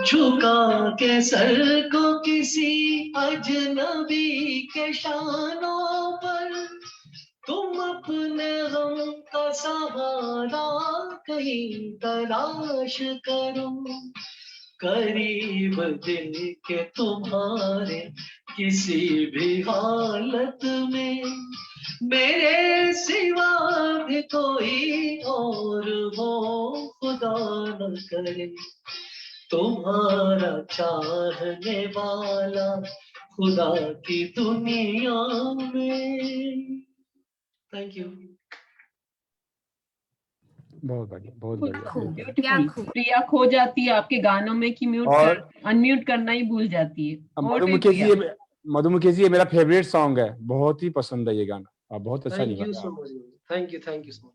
[SPEAKER 1] झुका के सर को किसी अजनबी के शानों पर तुम अपने गम का सहारा कहीं तलाश करो। करीब दिल के तुम्हारे किसी भी हालत में मेरे सिवा भी कोई और हो, खुदा न करे। तुम्हारा चाहने वाला खुदा की दुनिया में। Thank you.
[SPEAKER 6] बहुत बढ़िया, बहुत बढ़िया।
[SPEAKER 3] ब्यूटीफुल।
[SPEAKER 5] खूब।
[SPEAKER 3] प्रिया खो जाती है आपके गानों में कि अनम्यूट करना ही भूल जाती है।
[SPEAKER 6] मधु मुकेश जी, ये मेरा फेवरेट सॉन्ग है, बहुत ही पसंद है ये गाना, आप बहुत अच्छा
[SPEAKER 4] थैंक यू
[SPEAKER 6] निभाया।
[SPEAKER 4] So much, thank you so much.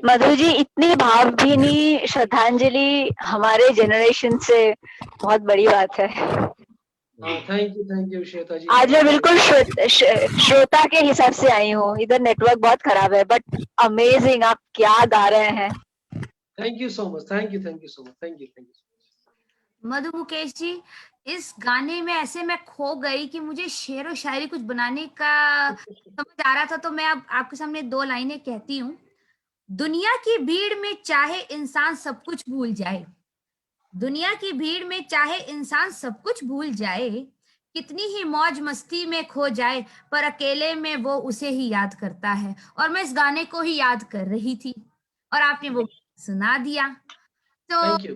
[SPEAKER 8] Madhu ji, इतनी भावभीनी श्रद्धांजलि हमारे जनरेशन से बहुत बड़ी बात है।
[SPEAKER 4] थैंक यू श्वेता जी।
[SPEAKER 8] आज मैं बिल्कुल श्रोता के हिसाब से आई हूँ, इधर नेटवर्क बहुत खराब है, बट अमेजिंग, आप क्या गा रहे हैं।
[SPEAKER 4] Thank you so much, thank you so much, thank you.
[SPEAKER 5] Madhu Mukesh ji, इस गाने में ऐसे मैं खो गई कि मुझे शेर व शायरी कुछ बनाने का समझ आ रहा था, तो मैं अब आपके सामने 2 लाइनें कहती हूँ। दुनिया की भीड़ में चाहे इंसान सब कुछ भूल जाए, दुनिया की भीड़ में चाहे इंसान सब कुछ भूल जाए, कितनी ही मौज मस्ती में खो जाए, पर अकेले में वो उसे ही याद करता है। और मैं इस गाने को ही याद कर रही थी और आपने वो सुना दिया। तो
[SPEAKER 1] थैंक यू।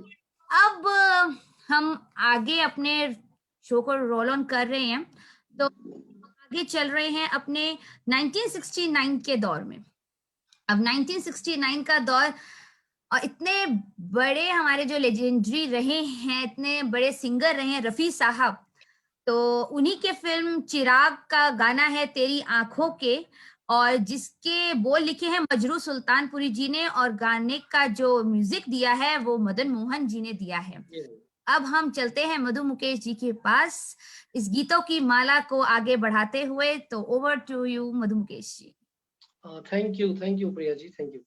[SPEAKER 5] अब हम आगे अपने शो को रोल ऑन कर रहे हैं, तो आगे चल रहे हैं अपने 1969 के दौर में। अब 1969 का दौर, और इतने बड़े हमारे जो लेजेंडरी रहे हैं, इतने बड़े सिंगर रहे हैं रफी साहब, तो उन्हीं के फिल्म चिराग का गाना है तेरी आंखों के, और जिसके बोल लिखे हैं मजरू सुल्तानपुरी जी ने, और गाने का जो म्यूजिक दिया है वो मदन मोहन जी ने दिया है। अब हम चलते हैं मधु मुकेश जी के पास इस गीतों की माला को आगे बढ़ाते हुए। तो over to you Madhu Mukesh ji.
[SPEAKER 1] Thank you Priya ji, thank you.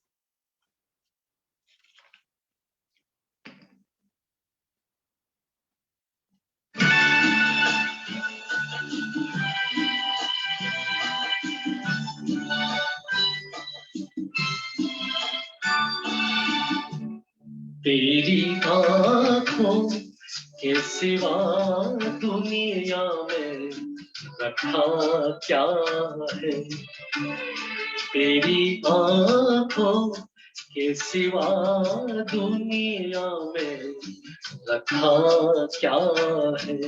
[SPEAKER 1] तेरी आँखों के सिवा दुनिया में रखा क्या है, तेरी आँखों के सिवा दुनिया में रखा क्या है।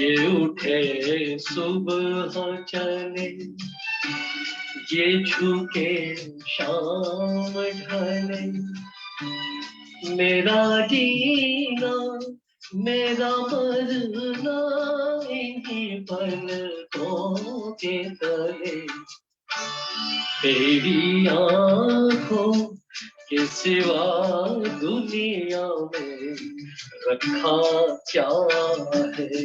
[SPEAKER 1] ये उठे सुबह चले, ये झुके शाम ढले, मेरा जीना मेरा मरना इन्हीं पलकों के तले। तेरी आँखों के सिवा दुनिया में रखा क्या है।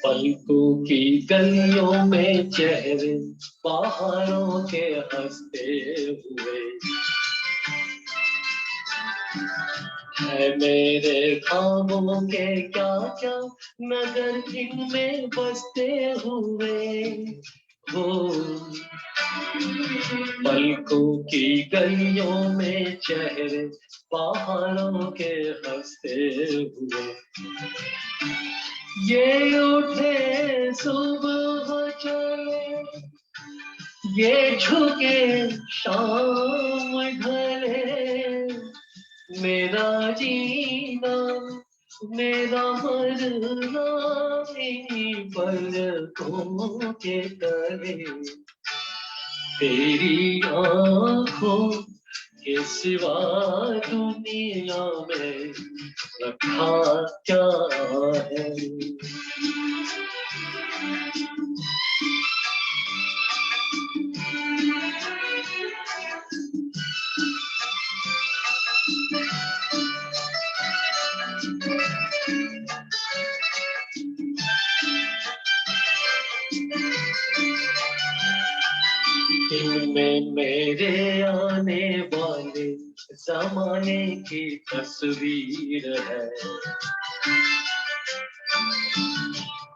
[SPEAKER 1] पलकों की गलियों में चेहरे बाहरों के हंसते हुए, है मेरे ख्वाबों के क्या क्या नगर इनमें बसते हुए हो। पलकों की गलियों में चेहरे बाहरों के हंसते हुए, ये उठे सुबह चले, ये झुके शाम ढले, मेरा जीना मेरा मरना इन्हीं पलकों के तले। तेरी आँखों के सिवा दुनिया में रखा क्या है। इनमें मेरे आने वाले जमाने की तस्वीर है,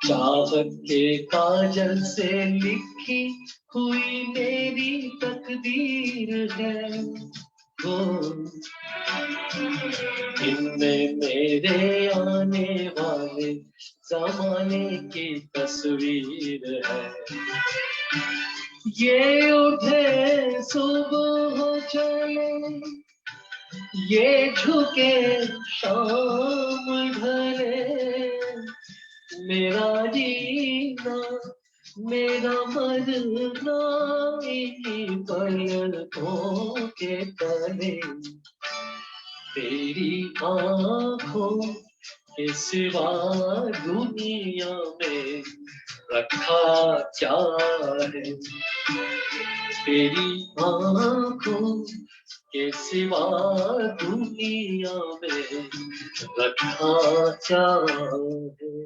[SPEAKER 1] चाहत के काजल से लिखी हुई मेरी तकदीर है। वो इनमें मेरे आने वाले जमाने की तस्वीर है, ये उठे सुबह चले, ये झुके शाम ढले, मेरा जीना मेरा मरना इन्हीं पलकों के तले। तेरी आँखों के सिवा दुनिया में रखा चाहे, तेरी आंखों के सिवा दुनिया में रखा चाहे।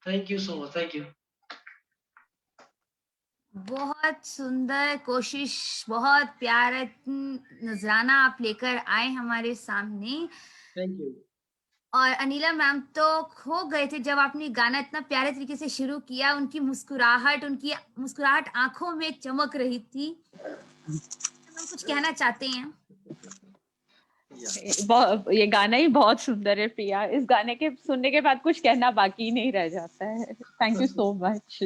[SPEAKER 1] Thank you so much, thank you.
[SPEAKER 5] बहुत सुंदर कोशिश, बहुत प्यारा नजराना आप लेकर आए हमारे सामने।
[SPEAKER 4] Thank you.
[SPEAKER 5] और अनिला मैम तो खो गए थे जब आपने गाना इतना प्यारे तरीके से शुरू किया। उनकी मुस्कुराहट आंखों में चमक रही थी। हम कुछ कहना चाहते हैं?
[SPEAKER 2] ये गाना ही बहुत सुंदर है प्रिया। इस गाने के सुनने के बाद कुछ कहना बाकी नहीं रह जाता है। Thank you so much.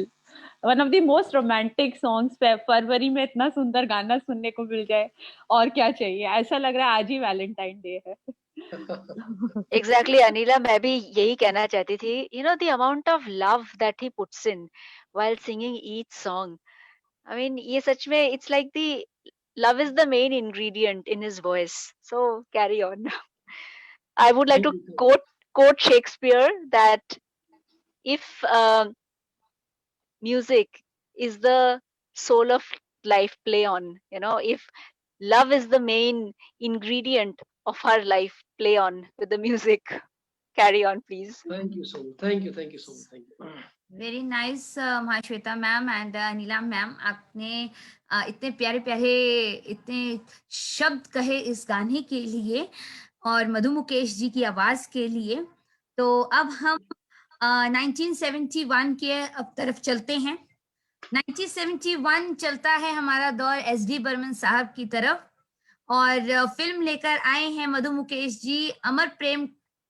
[SPEAKER 2] One of the most romantic songs पे फरवरी में इतना सुंदर गाना सुनने को मिल जाए और क्या चाहिए। ऐसा लग रहा है आज ही वैलेंटाइन डे है।
[SPEAKER 8] Exactly, Anila, मैं भी यही कहना चाहती थी. You know, the amount of love that he puts in while singing each song. I mean, ये सच में, it's like the love is the main ingredient in his voice. So carry on. I would like to quote Shakespeare that if music is the soul of life, play on. You know, if love is the main ingredient of our life, play on with the music. Carry on, please.
[SPEAKER 4] Thank you so much. Thank you. Thank you so much. Thank you.
[SPEAKER 5] Very nice Mahasweta ma'am and Anila ma'am, आपने इतने प्यारे प्यारे इतने शब्द कहे इस गाने के लिए और मधु मुकेश जी की आवाज के लिए। तो अब हम 1971 के अब तरफ चलते हैं। 1971 चलता है हमारा दौर एस.डी. बर्मन साहब की तरफ, और फिल्म लेकर आए हैं मधु मुकेश जी। अमर प्रेम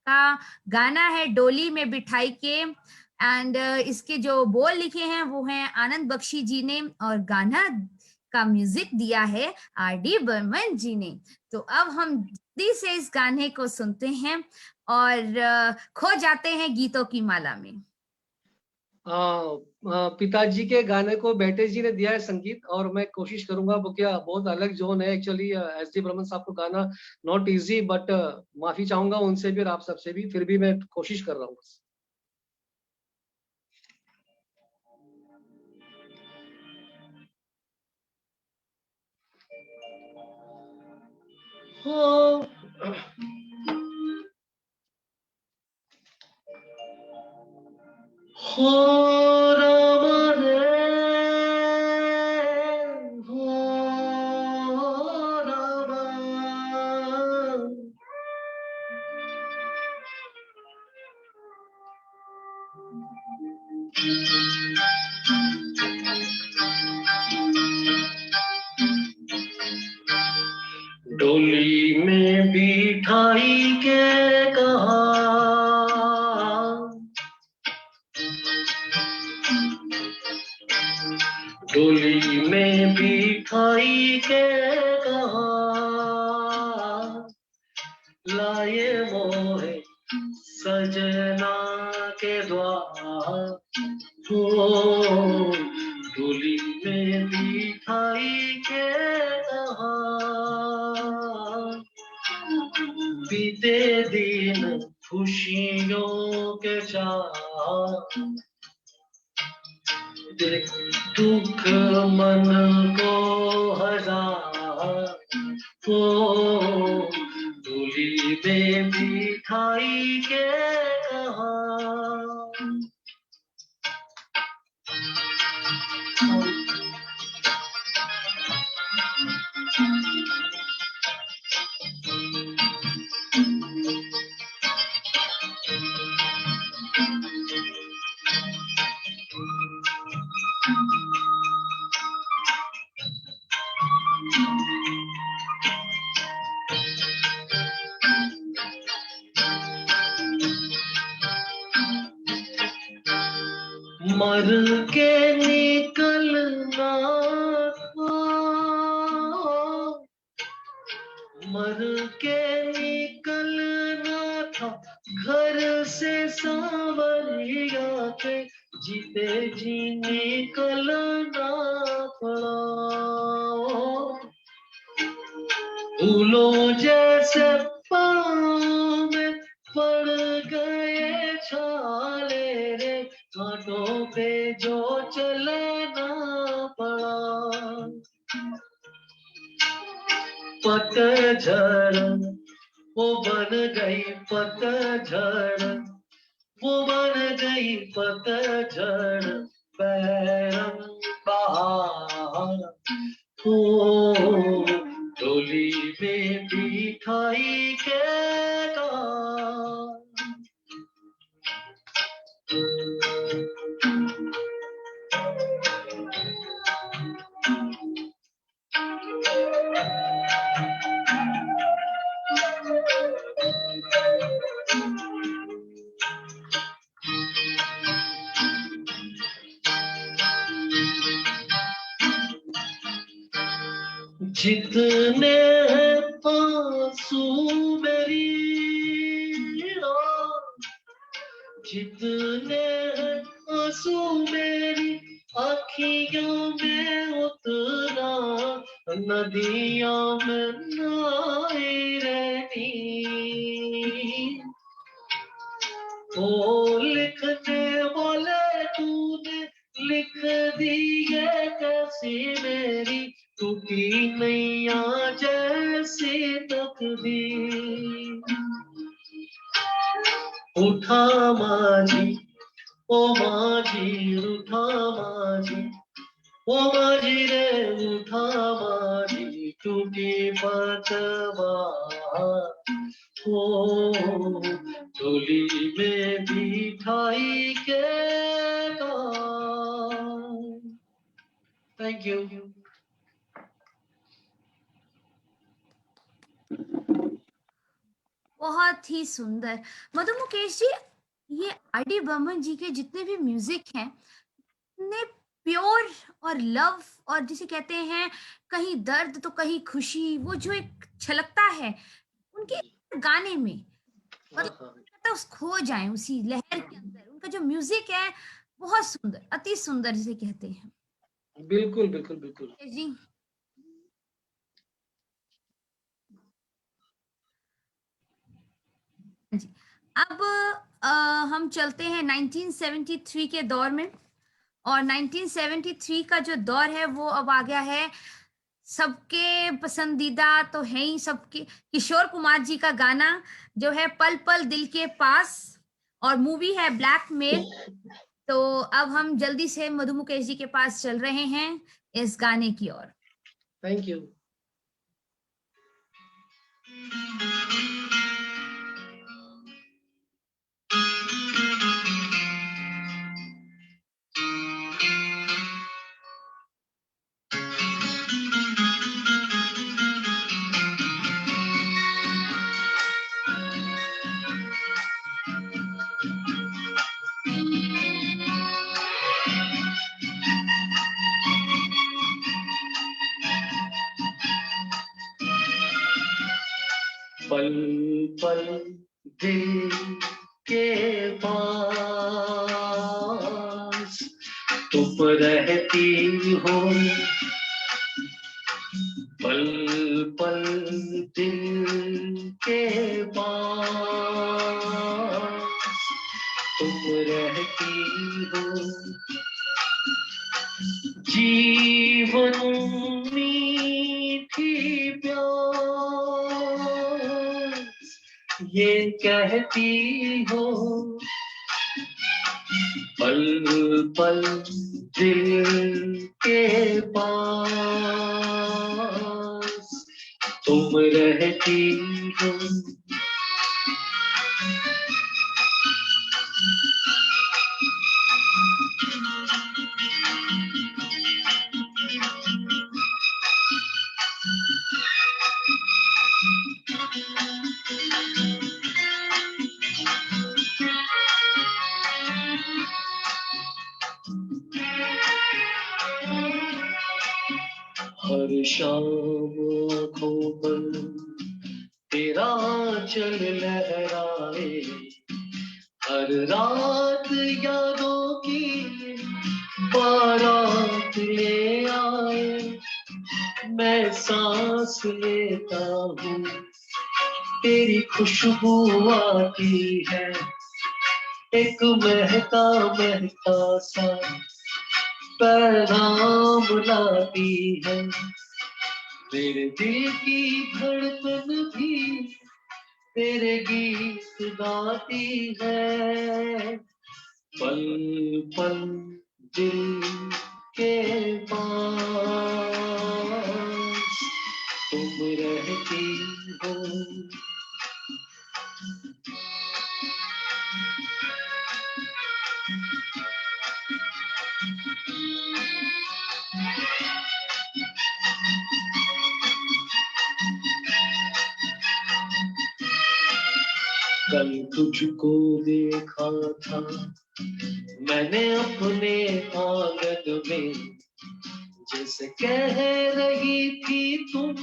[SPEAKER 5] का गाना है डोली में बिठाई के, एंड इसके जो बोल लिखे हैं वो हैं आनंद बख्शी जी ने, और गाना का म्यूजिक दिया है आर.डी. बर्मन जी ने। तो अब हम जल्दी से इस गाने को सुनते हैं और खो जाते हैं गीतों की माला में।
[SPEAKER 4] पिताजी के गाने को बेटे जी ने दिया है संगीत, और मैं कोशिश करूंगा, वो क्या बहुत अलग जोन है एक्चुअली। एस.डी. बर्मन साहब को गाना नॉट इजी, बट माफी चाहूंगा उनसे भी और आप सबसे भी, फिर भी मैं कोशिश कर रहा हूँ।
[SPEAKER 1] हो रामा रे, हो रामा, डोली में बिठाई के कहा, डोली में बिठाई के कहा, लाए मोहे सजना के द्वार, हो डोली में बिठाई के कहा, बीते दिन खुशियों के चाह, देख दुख मन को हजार, हो डोली में बिठाई के कहा। मर के निकलना था, मर के निकलना था घर से सांवरिया के, जीते जी निकलना पड़ा। फूलों जैसे पाँव में पड़ गए छाले रे, कांटों पे जो पतझड़, वो बन गई पतझड़, वो बन गई पतझड़, बैरंग बहार। ओ डोली में बिठाई के जितने आंसू मेरी, जितने आंसू मेरी आँखियों में उतरा, नदियों में नहाई रहनी। ओ लिखने वाले तूने लिख दिए कैसी मेरी टूटी नैया जैसी तकदीर। उठा माझी, ओ माझी उठा माझी, ओ माझी रे उठा माझी टूटी पतवार। ओ डोली में बिठाई के थैंक यू।
[SPEAKER 5] बहुत ही सुंदर। मधु मुकेश जी, ये आर.डी. बर्मन जी के जितने भी म्यूजिक हैं, इतने प्योर और लव, और जिसे कहते हैं कहीं दर्द तो कहीं खुशी, वो जो एक छलकता है उनके गाने में, मतलब लगता है उस खो जाए उसी लहर के अंदर। उनका जो म्यूजिक है बहुत सुंदर, अति सुंदर जिसे कहते हैं।
[SPEAKER 4] बिल्कुल बिल्कुल बिल्कुल
[SPEAKER 5] जी। जी, अब हम चलते हैं 1973 के दौर में, और 1973 का जो दौर है वो अब आ गया है सबके पसंदीदा तो है ही सबके, किशोर कुमार जी का गाना जो है पल पल दिल के पास, और मूवी है ब्लैकमेल। तो अब हम जल्दी से मधु मुकेश जी के पास चल रहे हैं इस गाने की ओर।
[SPEAKER 4] Thank you.
[SPEAKER 1] पल पल दिल के पास तुम रहती हो, पल पल दिल के पास तुम रहती हो। जीवन मीठी प्यास ये कहती हो, पल पल दिल के पास तुम रहती हो। हर शाम आँखों पर तेरा चल लहराए, हर रात यादों की बारात ले आए। मैं सांस लेता हूँ तेरी खुशबू आती है, एक महका महका सा पैगाम लाती है। मेरे दिल की धड़कन भी तेरे गीत गाती है, पल पल दिल के पास तुम रहती हो। कल तुझको देखा था मैंने अपने आंगन में, जैसे कह रही थी तुम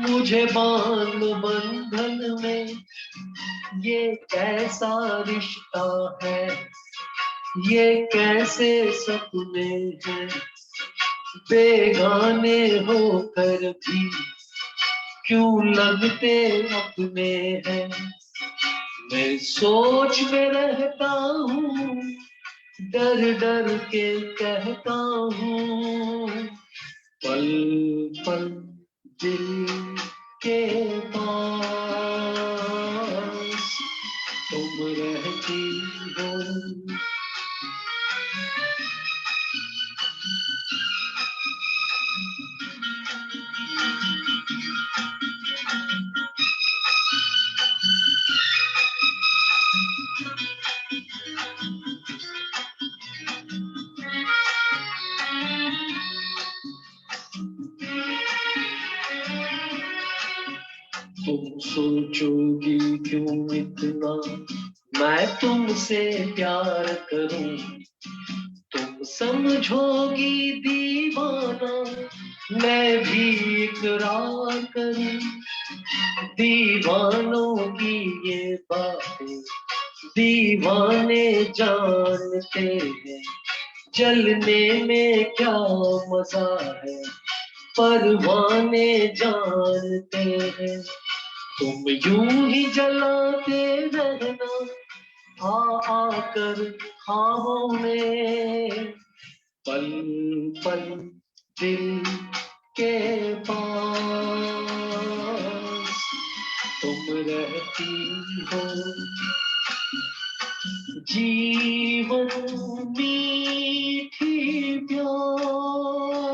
[SPEAKER 1] मुझे बांध बंधन में। ये कैसा रिश्ता है, ये कैसे सपने हैं, बेगाने होकर भी क्यों लगते अपने हैं। मैं सोच में रहता हूँ, डर डर के कहता हूँ, पल पल दिल के पास तुम रहती हो। तुम सोचोगी क्यों इतना मैं तुमसे प्यार करूं, तुम समझोगी दीवाना मैं भी इकरार करूं। दीवानों की ये बातें दीवाने जानते हैं, जलने में क्या मजा है परवाने जानते हैं। तुम यूं ही जलाते रहना आ आकर ख्वाबों में, पल पल दिल के पास तुम रहती हो। जीवन मीठी प्यास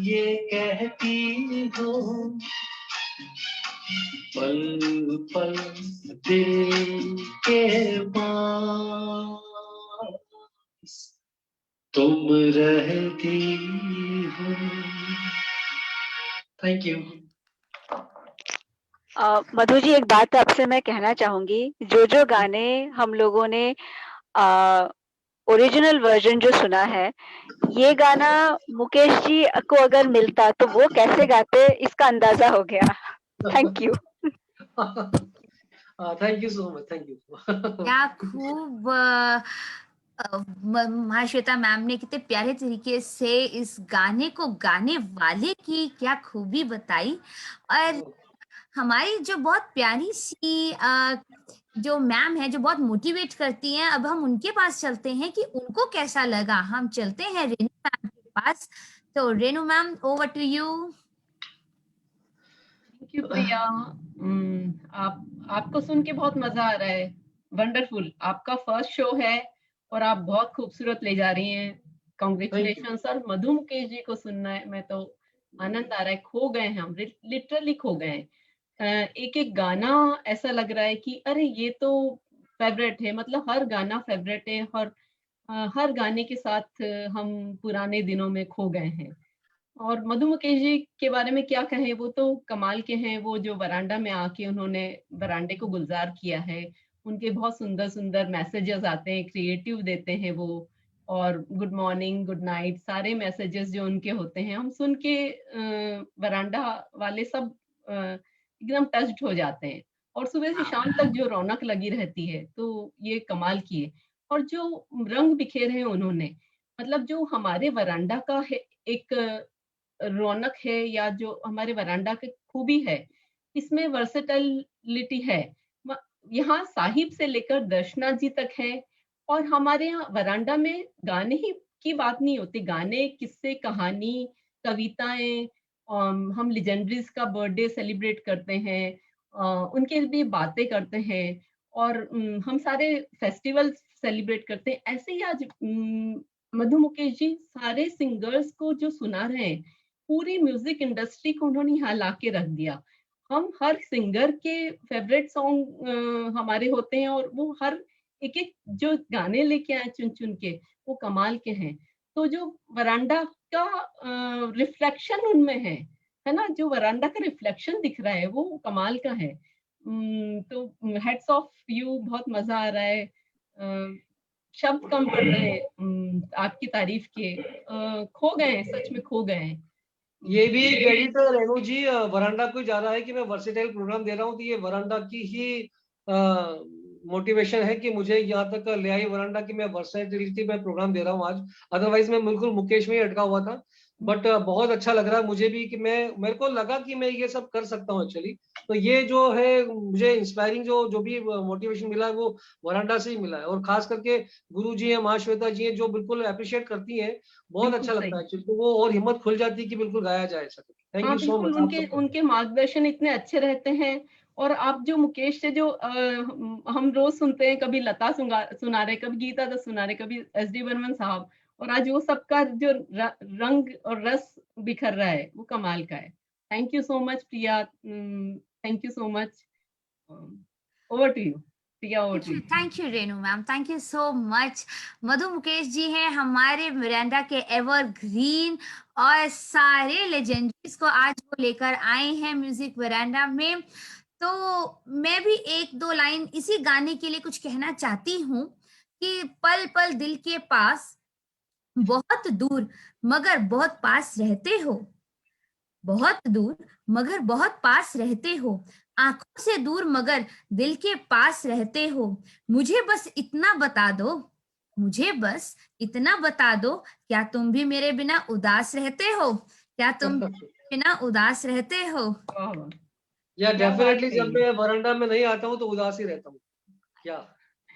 [SPEAKER 1] ये कहती हो, पल पल दिल के पास तुम रहती हो। Thank you.
[SPEAKER 8] मधु जी, एक बात आपसे मैं कहना चाहूंगी, जो गाने हम लोगों ने ओरिजिनल वर्जन जो सुना है, ये गाना मुकेश जी को अगर मिलता तो वो कैसे गाते इसका अंदाजा हो गया। Thank you.
[SPEAKER 4] Thank you so much, thank you.
[SPEAKER 5] क्या खूब महाश्वेता मैम ने कितने प्यारे तरीके से इस गाने को गाने वाले की क्या खूबी बताई। और हमारी जो बहुत प्यारी सी जो मैम है जो बहुत मोटिवेट करती हैं, अब हम उनके पास चलते हैं कि उनको कैसा लगा। हम चलते हैं रेनू मैम के पास। तो Renu ma'am, over to you.
[SPEAKER 3] Thank you Priya. आपको सुन के बहुत मजा आ रहा है। वंडरफुल, आपका फर्स्ट शो है और आप बहुत खूबसूरत ले जा रही हैं। Congratulation sir. मधु मुकेश जी को सुनना है, मैं तो आनंद आ रहा है। खो गए हैं हम, लिटरली खो गए हैं। एक एक गाना ऐसा लग रहा है कि अरे ये तो फेवरेट है, मतलब हर गाना फेवरेट है। हर गाने के साथ हम पुराने दिनों में खो गए हैं। और मधु मुकेश जी के बारे में क्या कहें, वो तो कमाल के हैं। वो जो वरांडा में आके उन्होंने वरांडे को गुलजार किया है, उनके बहुत सुंदर सुंदर मैसेजेस आते हैं, क्रिएटिव देते हैं वो। और गुड मॉर्निंग, गुड नाइट, सारे मैसेजेस जो उनके होते हैं, हम सुन के वरांडा वाले सब एकदम टच्ड हो जाते हैं। और सुबह से शाम तक जो रौनक लगी रहती है, तो ये कमाल की है। और जो रंग बिखेरे हैं उन्होंने, मतलब जो हमारे वरांडा का है एक रौनक है, या जो हमारे वरांडा की खूबी है, इसमें वर्सेटिलिटी है। यहाँ साहिब से लेकर दर्शना जी तक है। और हमारे यहाँ वरांडा में गाने ही की बात नहीं होती, गाने, किस्से, कहानी, कविताएं, हम लेजेंडरीज का बर्थडे सेलिब्रेट करते हैं, उनके भी बातें करते हैं, और हम सारे फेस्टिवल सेलिब्रेट करते हैं। ऐसे ही आज मधु मुकेश जी सारे सिंगर्स को जो सुना रहे हैं, पूरी म्यूजिक इंडस्ट्री को उन्होंने यहाँ ला के रख दिया। हम हर सिंगर के फेवरेट सॉन्ग हमारे होते हैं, और वो हर एक एक जो गाने लेके आए चुन चुन के, वो कमाल के हैं। तो जो वरांडा का रिफ्लेक्शन उनमें है ना, जो वरांडा का रिफ्लेक्शन दिख रहा है वो कमाल का है। तो हेड्स ऑफ यू, बहुत मजा आ रहा है, शब्द कम पड़ रहे हैं आपकी तारीफ के, खो गए हैं, सच में खो गए हैं।
[SPEAKER 4] ये भी क्रेडिट रेणु जी वरांडा को जा रहा है कि मैं वर्सेटाइल प्रोग्राम दे रहा हूँ, तो ये वरांडा की ही मोटिवेशन है कि मुझे यहाँ तक ले आई वरांडा की मैं वर्सेटिलिटी में प्रोग्राम दे रहा हूँ आज। अदरवाइज मैं बिल्कुल मुकेश में ही अटका हुआ था, बट बहुत अच्छा लग रहा है मुझे भी कि मेरे को लगा कि मैं ये सब कर सकता हूँ एक्चुअली। तो ये जो है मुझे इंस्पायरिंग जो भी मोटिवेशन मिला है वो वरांडा से ही मिला है, और खास करके गुरु जी है, महाश्वेता जी है, जो बिल्कुल अप्रिशिएट करती है, बहुत अच्छा लगता है एक्चुअली। तो वो और हिम्मत खुल जाती है कि बिल्कुल गाया जाए ऐसा। Thank you so much.
[SPEAKER 3] उनके मार्गदर्शन इतने अच्छे रहते हैं। और आप जो मुकेश से जो हम रोज सुनते हैं, कभी लता सुना रहे, कभी गीता दत्त सुना रहे, कभी एस.डी. बर्मन साहब, और आज वो सबका जो रंग और रस बिखर रहा है, वो कमाल का है। Thank you so much Priya, thank you so much. Over to you Priya, over to you.
[SPEAKER 5] Thank you Renu ma'am, thank you so much. Madhu Mukesh ji हैं हमारे मिरांडा के एवरग्रीन, और सारे लेजेंडरीज को आज वो लेकर आए हैं म्यूजिक मिरांडा में। तो मैं भी एक दो लाइन इसी गाने के लिए कुछ कहना चाहती हूँ कि पल पल दिल के पास, बहुत दूर मगर बहुत पास रहते हो, बहुत दूर मगर बहुत पास रहते हो, आंखों से दूर मगर दिल के पास रहते हो, मुझे बस इतना बता दो, मुझे बस इतना बता दो, क्या तुम भी मेरे बिना उदास रहते हो, क्या तुम बिना उदास रहते हो।
[SPEAKER 4] या डेफिनेटली जब मैं वरांडा में नहीं आता हूँ तो उदास ही रहता हूँ। क्या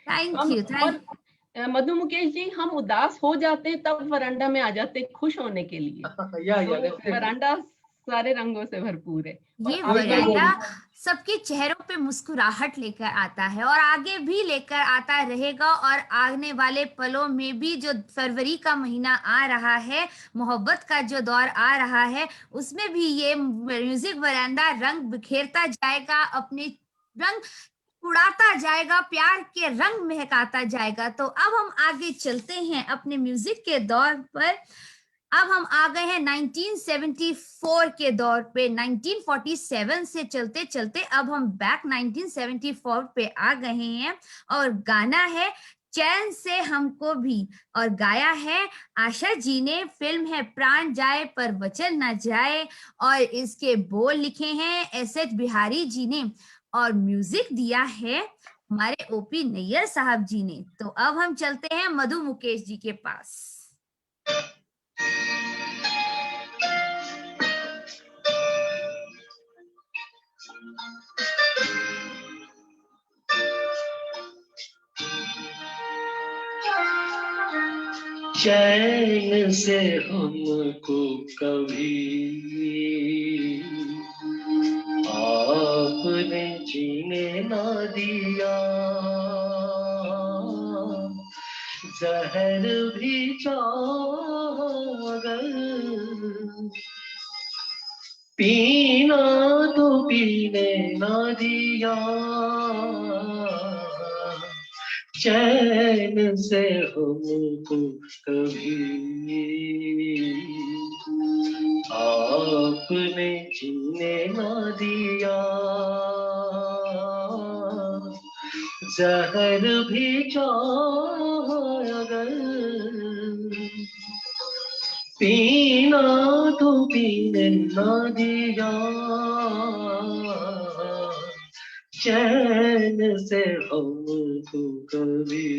[SPEAKER 5] थैंक यू।
[SPEAKER 3] मधु मुकेश जी, हम उदास हो जाते हैं तब वरांडा में आ जाते हैं खुश होने के लिए। तो वरांडा सारे रंगों से भरपूर है।
[SPEAKER 5] ये वरांडा सबके चेहरों पे मुस्कुराहट लेकर आता है, और आगे भी लेकर आता रहेगा, और आने वाले पलों में भी जो फरवरी का महीना आ रहा है, मोहब्बत का जो दौर आ रहा है, उसमें भी ये म्यूजिक वरांडा रंग बिखेरता जाएगा, अपने रंग उड़ाता जाएगा, प्यार के रंग महकाता जाएगा। तो अब हम आगे चलते हैं अपने म्यूजिक के दौर पर। अब हम आ गए हैं 1974 के दौर पे। 1947 से चलते चलते अब हम बैक 1974 पे आ गए हैं, और गाना है चैन से हमको भी, और गाया है आशा जी ने। फिल्म है प्राण जाए पर वचन ना जाए, और इसके बोल लिखे हैं एस.एच. बिहारी जी ने, और म्यूजिक दिया है हमारे ओपी नैयर साहब जी ने। तो अब हम चलते हैं मधु मुकेश जी के पास।
[SPEAKER 1] चैन से हमको कभी आपने जीने ना दिया, जहर भी चाहो अगर पीना तो पीने ना दिया, चैन से हमको कभी आपने जीने ना दिया, जहर भी चाहो अगर पीना तो पीने ना दिया, चैन से हमको कभी।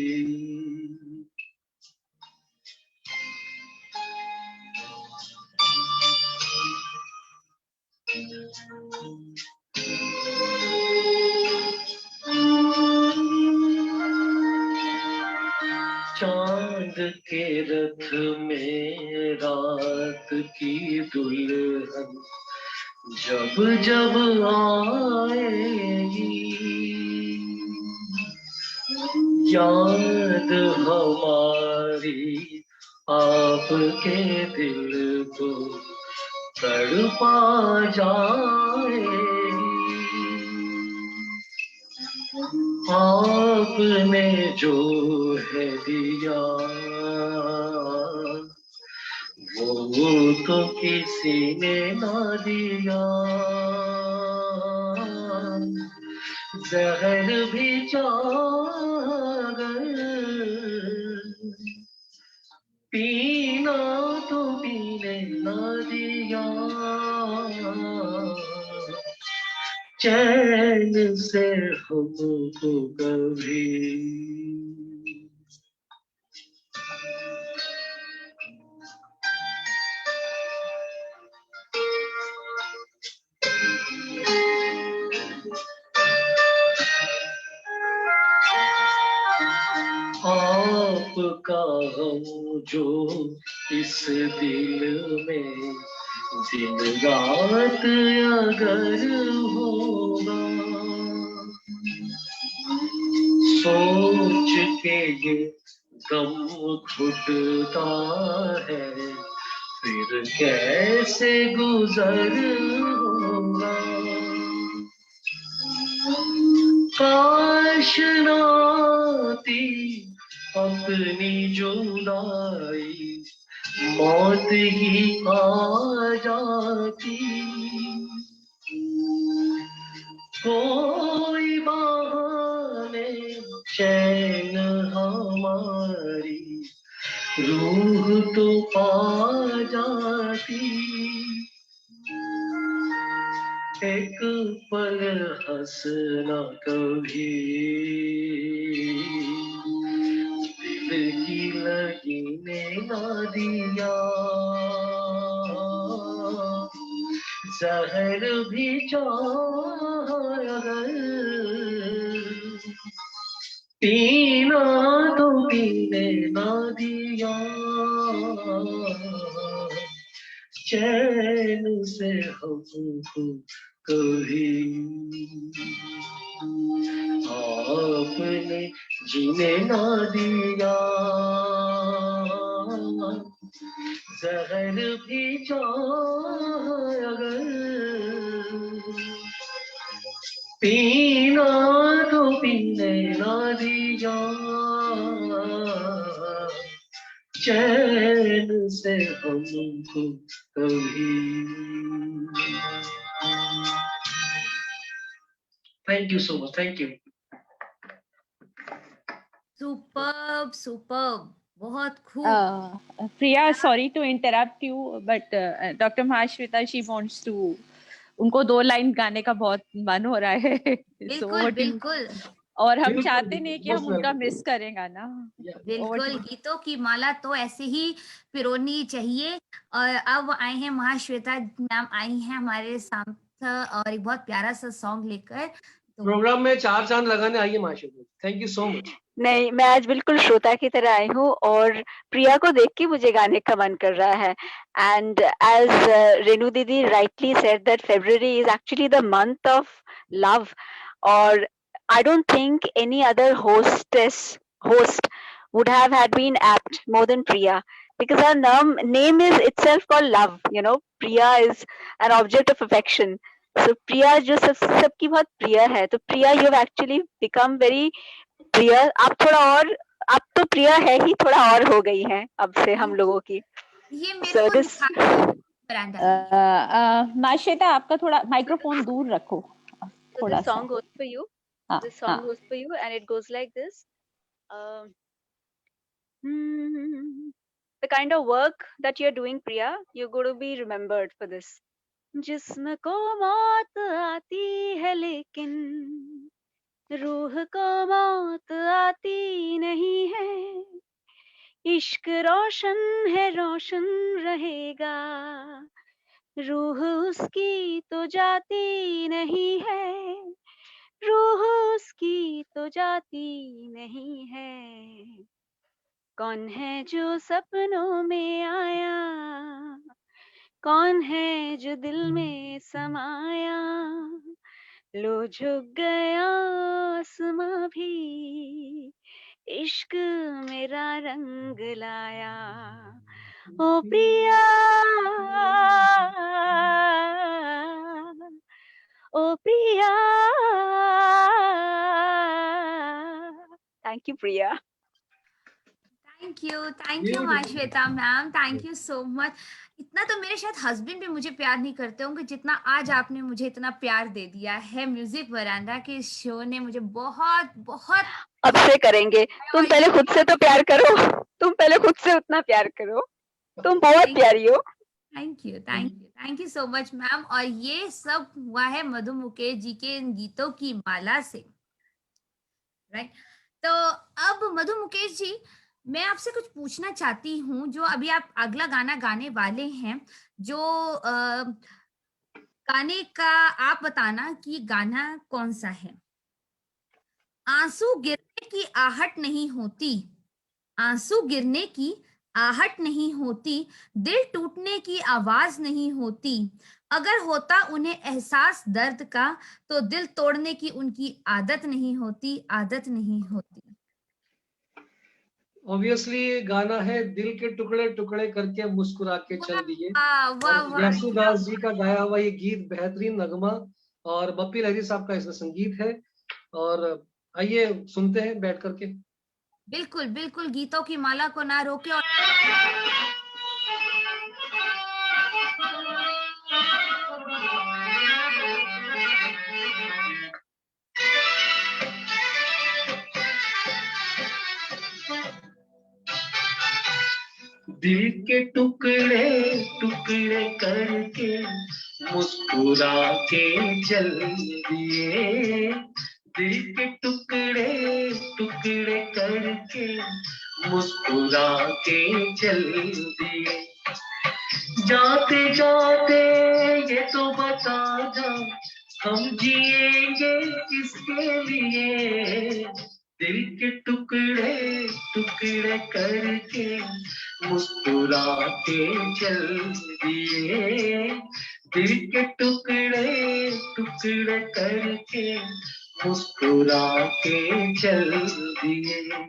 [SPEAKER 1] चांद के रथ में रात की दुल्हन जब जब आएगी, याद हमारी आपके दिल को तड़पा जाएगी। आपने जो है दिया वो तो किसी ने ना दिया, जहर भी चागर पीना तो पीने ना दिया, चैन से हमको कभी। आपका हम जो इस दिल में दिन रात अगर होगा, सोच के ये दम घुटता है, फिर कैसे गुजर होगा। काश नाती अपनी जुदाई मौत ही आ जाती, कोई बहाने चैन हमारी रूह तो पा जाती, एक पल हंसना कभी दिल की लगी ने ना दिया, जहर भी चाहे अगर पीना तो पीने ना दिया, चैन से हमको कभी आपने जीने ना दिया, जहर भी चाहे अगर पीना तो पीने ना दिया, चैन से हमको कभी। Thank you so much. Thank you.
[SPEAKER 5] Superb superb, बहुत खूब।
[SPEAKER 2] Priya, sorry to interrupt you, but Dr. Mahashweta, she wants to, उनको 2 लाइन गाने का बहुत मन हो रहा है।
[SPEAKER 5] बिल्कुल बिल्कुल
[SPEAKER 2] और हम
[SPEAKER 4] बिल्कुल,
[SPEAKER 2] चाहते नहीं कि हम
[SPEAKER 4] most
[SPEAKER 2] उनका
[SPEAKER 4] welcome.
[SPEAKER 2] मिस करें गाना।
[SPEAKER 5] बिल्कुल, गीतों की माला तो ऐसे ही पिरोनी चाहिए। और अब आए हैं महाश्वेता मैम, आई हैं हमारे साथ और एक बहुत प्यारा सा सॉन्ग लेकर। तो
[SPEAKER 4] प्रोग्राम में 4 चांद लगाने आइए माशाल्लाह। Thank you so much.
[SPEAKER 8] नहीं, मैं आज बिल्कुल श्रोता की तरह आई हूँ और प्रिया को देख के मुझे गाने का मन कर रहा है। एंड एज रेनू दीदी rightly said that February is actually the month of love, और I don't think any other host would have had been apt more than Priya, because our name is itself called love, you know. Priya is an object of affection. So Priya जो सबकी बहुत प्रिय है, तो Priya, you have actually become very प्रिया। आप थोड़ा और, आप तो प्रिया है ही, थोड़ा और हो गई हैं अब से हम लोगों की।
[SPEAKER 5] ये मेरे
[SPEAKER 8] So
[SPEAKER 5] को
[SPEAKER 8] this,
[SPEAKER 2] माश्वेता, आपका थोड़ा माइक्रोफोन दूर रखो
[SPEAKER 8] so
[SPEAKER 2] थोड़ा
[SPEAKER 8] this
[SPEAKER 2] सा।
[SPEAKER 8] song goes for you.
[SPEAKER 2] हाँ,
[SPEAKER 8] This song
[SPEAKER 2] हाँ।
[SPEAKER 8] goes for you, and it goes like this. The kind of work that you're doing, Priya, you're going to be remembered for this. जिस्म को मौत आती है लेकिन रूह को मौत आती नहीं है, इश्क रोशन है रोशन रहेगा, रूह उसकी तो जाती नहीं है, रूह उसकी तो जाती नहीं है। कौन है जो सपनों में आया, कौन है जो दिल में समाया, लो झुक गया आसमां भी, इश्क मेरा रंग लाया। ओ प्रिया, ओ Priya. Thank you Priya.
[SPEAKER 5] Thank you Mahashweta ma'am, thank you so much. इतना तो मेरे शायद हस्बैंड भी मुझे प्यार नहीं करते होंगे जितना आज आपने मुझे इतना प्यार दे दिया है। म्यूजिक वरांडा के शो ने मुझे बहुत बहुत
[SPEAKER 8] अब से करेंगे। तुम पहले खुद से तो प्यार करो, तुम पहले खुद से उतना प्यार करो, तुम बहुत प्यारी हो।
[SPEAKER 5] Thank you so much ma'am. और ये सब हुआ है मधु मुकेश जी के इन गीतों की माला से, राइट। तो अब मधु मुकेश जी, मैं आपसे कुछ पूछना चाहती हूँ। जो अभी आप अगला गाना गाने वाले हैं, जो गाने का आप बताना कि गाना कौन सा है। आंसू गिरने की आहट नहीं होती, आंसू गिरने की आहट नहीं होती, दिल टूटने की आवाज नहीं होती, अगर होता उन्हें एहसास दर्द का तो दिल तोड़ने की उनकी आदत नहीं होती, आदत नहीं होती।
[SPEAKER 4] ऑब्वियसली ये गाना है दिल के टुकड़े टुकड़े करके मुस्कुरा के चल दिए।
[SPEAKER 5] वाह वाह
[SPEAKER 4] और
[SPEAKER 5] वाह।
[SPEAKER 4] यशुदास जी का गाया हुआ ये गीत, बेहतरीन नगमा, और बप्पी लहरी साहब का इसमें संगीत है। और आइए सुनते हैं बैठ करके।
[SPEAKER 5] बिल्कुल बिल्कुल, गीतों की माला को ना रोके। और
[SPEAKER 1] दिल के टुकड़े टुकड़े करके मुस्कुरा के चल दिए, दिल के टुकड़े टुकड़े करके मुस्कुरा के चल दिए। जाते जाते ये तो बता जा, हम जिएंगे किसके लिए, दिल के टुकड़े टुकड़े करके मुस्कुरा के चल दिए, दिल के टुकड़े टुकड़े करके मुस्कुरा के चल दिए।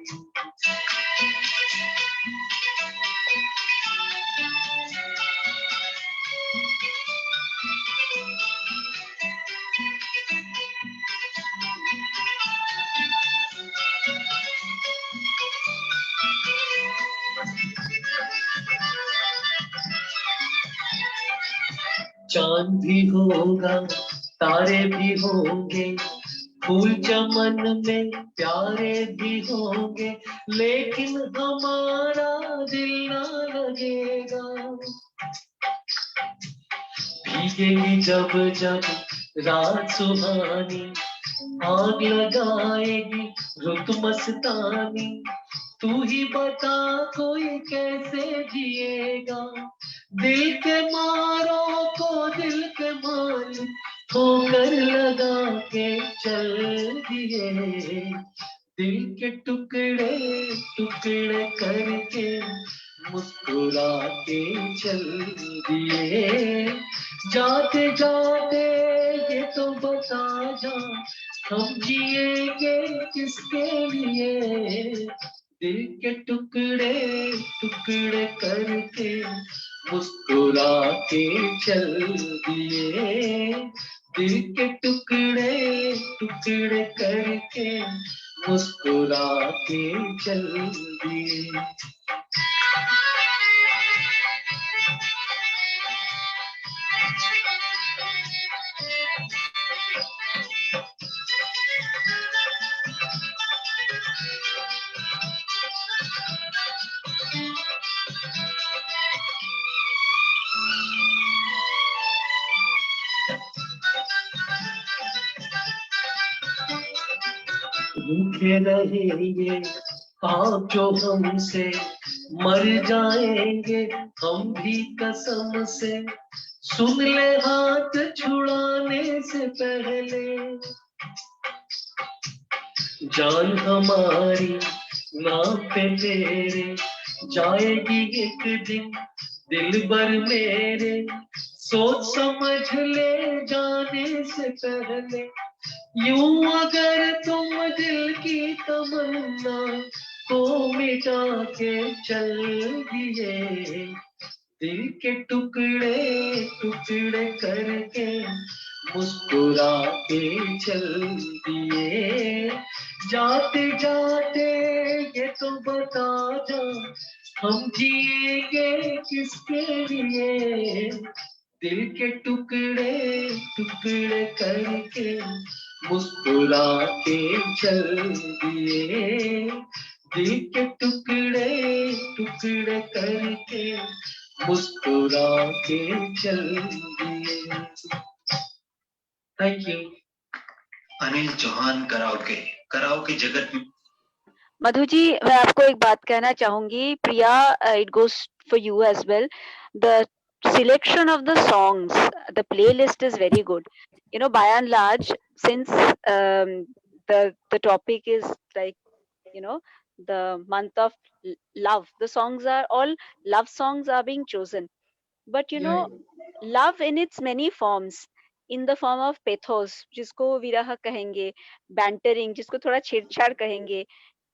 [SPEAKER 1] चांद भी होगा, तारे भी होंगे, फूल चमन में प्यारे भी होंगे, लेकिन हमारा दिल ना लगेगा। भीगेगी जब जब रात सुहानी, आग लगाएगी रुत मस्तानी, तू ही बता कोई कैसे जिएगा, दिल के मारों को दिल के मालिक होकर लगा के चल दिए, दिल के टुकड़े टुकड़े करके मुस्कुरा के चल दिए। जाते जाते ये तो बता जा, हम जिएंगे किसके लिए, दिल के टुकड़े टुकड़े करके मुस्कुरा के चल दिए, दिल के टुकड़े टुकड़े करके मुस्कुरा के चल दिए। भूखे रहेंगे आप जो हमसे, मर जाएंगे हम भी कसम से, सुन ले हाथ छुड़ाने से पहले, जान हमारी नाम पे तेरे जाएगी एक दिन दिल भर मेरे, सोच समझ ले जाने से पहले, यूं अगर तुम दिल की तमन्ना को मिटा के चल दिए, दिल के टुकड़े टुकड़े करके मुस्कुरा के चल दिए, जाते जाते ये तो बता जा हम जिएंगे किसके लिए, दिल के टुकड़े टुकड़े करके मुस्कुरा के चल दिए, दिल के टुकड़े टुकड़े करके मुस्कुरा के चल दिए। Thank you.
[SPEAKER 9] Anil Chauhan karaoke जगत में।
[SPEAKER 8] मधु जी, मैं आपको एक बात कहना चाहूंगी, प्रिया, it गोes for you as well. The selection of the songs, the playlist is very good. You know, by and large, since the topic is like, you know, the month of love, the songs are all love songs are being chosen. But you know, love in its many forms, in the form of pathos, जिसको विरह कहेंगे, bantering, जिसको थोड़ा छेड़छाड़ कहेंगे,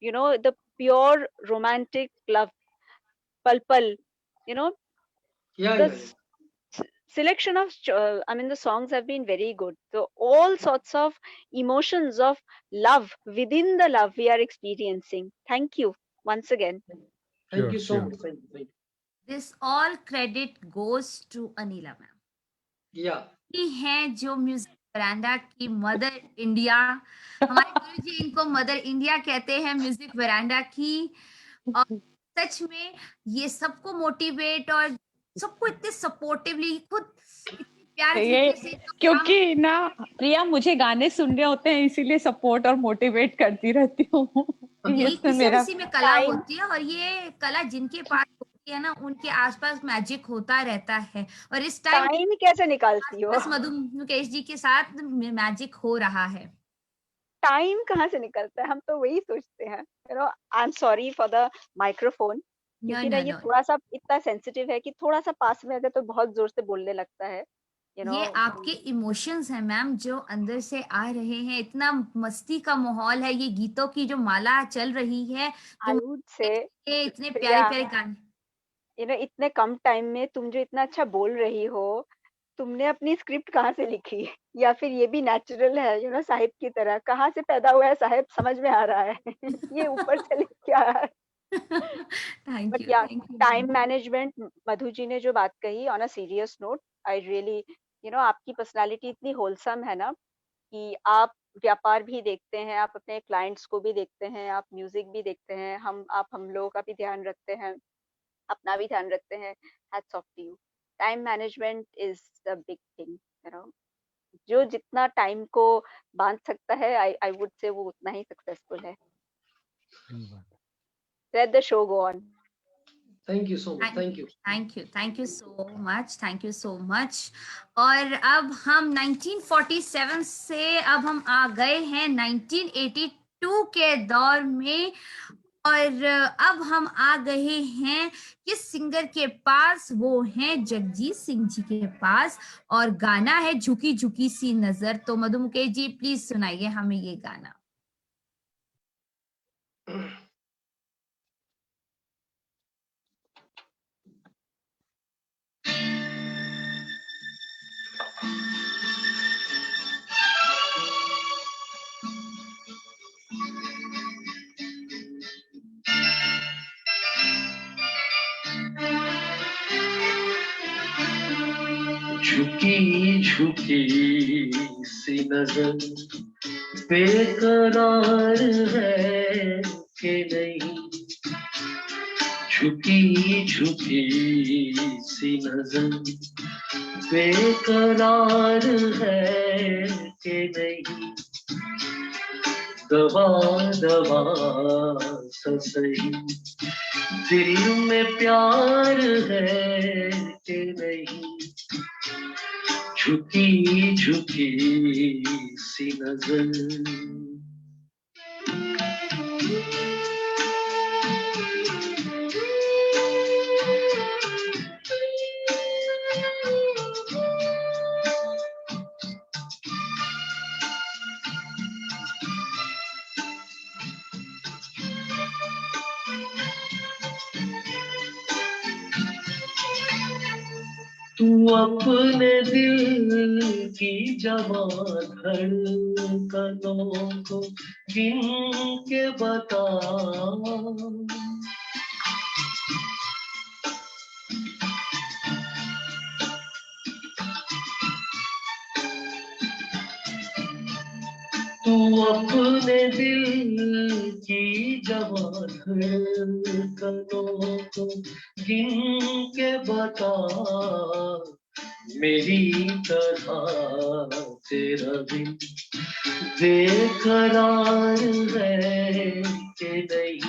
[SPEAKER 8] you know, the pure romantic love, pal pal, you know, the selection of I mean the songs have been very good. So all sorts of emotions of love within the love we are experiencing. Thank you once again.
[SPEAKER 1] Thank you so
[SPEAKER 6] Sure.
[SPEAKER 1] much. Thank you.
[SPEAKER 5] This all credit goes to Anila ma'am.
[SPEAKER 4] Yeah.
[SPEAKER 5] ये हैं जो music वरांडा की mother India, हमारे गुरु जी इनको mother India कहते हैं music वरांडा की। और सच में ये सबको मोटिवेट और सबको इतने सपोर्टिवली, खुद इतने प्यार
[SPEAKER 2] ये
[SPEAKER 5] तरीके से तो
[SPEAKER 2] क्योंकि ना प्रिया, मुझे गाने सुनने होते हैं, इसीलिए सपोर्ट और मोटिवेट करती रहती हूँ।
[SPEAKER 5] यही
[SPEAKER 2] इसमें
[SPEAKER 5] किसी
[SPEAKER 2] मेरा
[SPEAKER 5] किसी में कला
[SPEAKER 8] Time-
[SPEAKER 5] होती है, और ये कला जिनके पास होती है ना, उनके आसपास मैजिक होता रहता है। और इस टाइम
[SPEAKER 8] टाइम कैसे निकालती हो?
[SPEAKER 5] बस मधु मुकेश जी के साथ मैजिक हो रहा है।
[SPEAKER 8] टाइम कहाँ से निकलता है, हम तो वही सोचते हैं। You know, I am sorry for the microphone, क्योंकि ना ये थोड़ा सा इतना सेंसिटिव है कि थोड़ा सा पास में अगर तो बहुत जोर से बोलने लगता है। यू नो,
[SPEAKER 5] ये आपके इमोशंस हैं मैम जो अंदर से आ रहे हैं। इतना मस्ती का माहौल है, ये गीतों की जो माला चल रही है,
[SPEAKER 8] आई वुड से
[SPEAKER 5] ये इतने
[SPEAKER 8] प्रिया,
[SPEAKER 5] प्यारे प्यारे गाने।
[SPEAKER 8] यू नो, इतने कम टाइम में तुम जो इतना अच्छा बोल रही हो, तुमने अपनी स्क्रिप्ट कहाँ से लिखी? या फिर ये भी नेचुरल है, यू नो, साहिब की तरह कहाँ से पैदा हुआ है साहिब, समझ में आ रहा है। ये ऊपर से लिख के आया है।
[SPEAKER 5] थैंक
[SPEAKER 8] बट
[SPEAKER 5] यू,
[SPEAKER 8] या
[SPEAKER 5] thank you.
[SPEAKER 8] Time management, Madhu ji ने जो बात कही, on a serious note, I really, you know, आपकी पर्सनालिटी इतनी होलसम है ना कि आप व्यापार भी देखते हैं, आप अपने क्लाइंट्स को भी देखते हैं, आप म्यूजिक भी देखते हैं, आप हम लोगों का भी ध्यान रखते हैं, अपना भी ध्यान रखते हैं। Hats off to you. Time management is the big thing, you know, जो जितना टाइम को बांध सकता है, आई वुड से वो उतना ही सक्सेसफुल है। Let the show go on.
[SPEAKER 1] Thank you so much. Thank you.
[SPEAKER 5] Thank you so much, thank you so much. और अब हम 1947 से अब हम आ गए हैं 1982 के दौर में, और अब हम आ गए हैं किस सिंगर के पास? वो हैं जगजीत सिंह जी के पास, और गाना है झुकी झुकी सी नजर। तो मधु मुकेश जी प्लीज सुनाइए हमें ये गाना।
[SPEAKER 1] झुकी झुकी सी नजर बेकरार है कि नहीं, झुकी झुकी सी नजर बेकरार है कि नहीं, दबा दबा सा सही दिल में प्यार है कि नहीं, झुकी झुकी सी नजर। तू अपने दिल की जवां धड़कनों को गिन के बता, तू अपने दिल की जवां धड़कनों को गिन के बता, मेरी तरह तेरा दिल बेकरार है कि नहीं,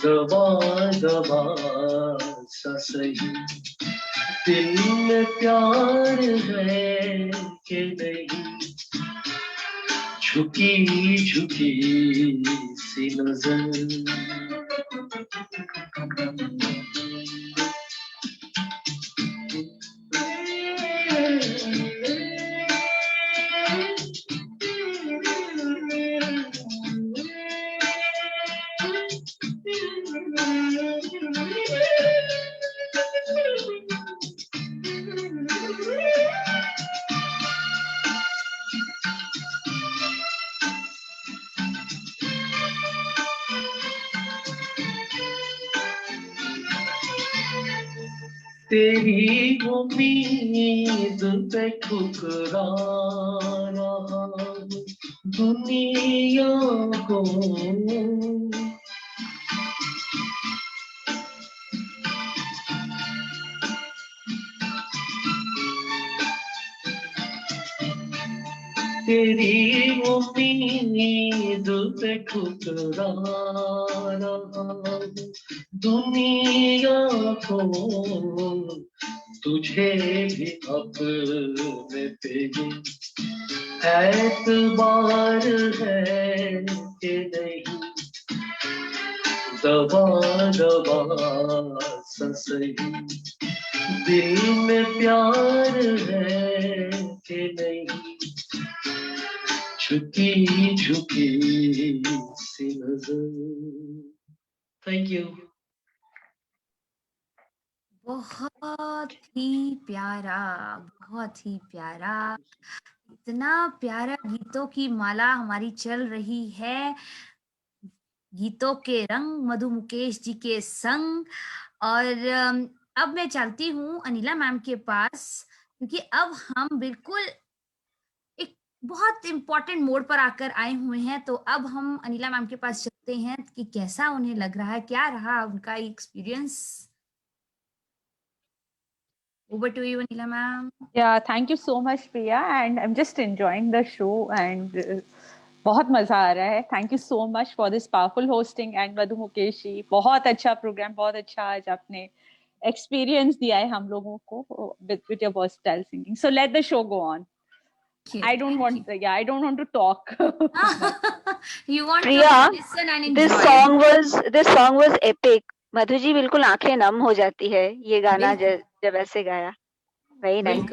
[SPEAKER 1] दबा दबा सा सही दिल में प्यार है कि नहीं, झुकी झुकी सी नजर, तेरी उम्मीद पे ठुकरा रहा हूँ दुनिया को, तेरी उम्मीद पे ठुकरा रहा हूँ दुनिया को, तुझे भी अपने पे एतबार है कि नहीं, दबा दबा सा सही दिल में प्यार है कि नहीं, झुकी झुकी सी नजर। Thank you.
[SPEAKER 5] बहुत ही प्यारा, बहुत ही प्यारा, इतना प्यारा गीतों की माला हमारी चल रही है, गीतों के रंग मधु मुकेश जी के संग। और अब मैं चलती हूँ अनिला मैम के पास, क्योंकि अब हम बिल्कुल एक बहुत इम्पोर्टेंट मोड़ पर आकर आए हुए हैं। तो अब हम अनिला मैम के पास चलते हैं कि कैसा उन्हें लग रहा है, क्या रहा उनका experience. Over to you, Anila ma'am.
[SPEAKER 2] Yeah, thank you so much, Priya, and I'm just enjoying the show and बहुत मजा आ रहा है. Thank you so much for this powerful hosting and मधु मुकेश जी, बहुत अच्छा प्रोग्राम, बहुत अच्छा आज आपने एक्सपीरियंस दिया है हम लोगों को with your versatile singing. So let the show go on. I don't want to talk.
[SPEAKER 5] You want
[SPEAKER 8] Priya,
[SPEAKER 5] to listen and enjoy.
[SPEAKER 8] this song was epic. Madhu ji बिल्कुल आंखें नम हो जाती है ये गाना जब ऐसे गाया. Very nice.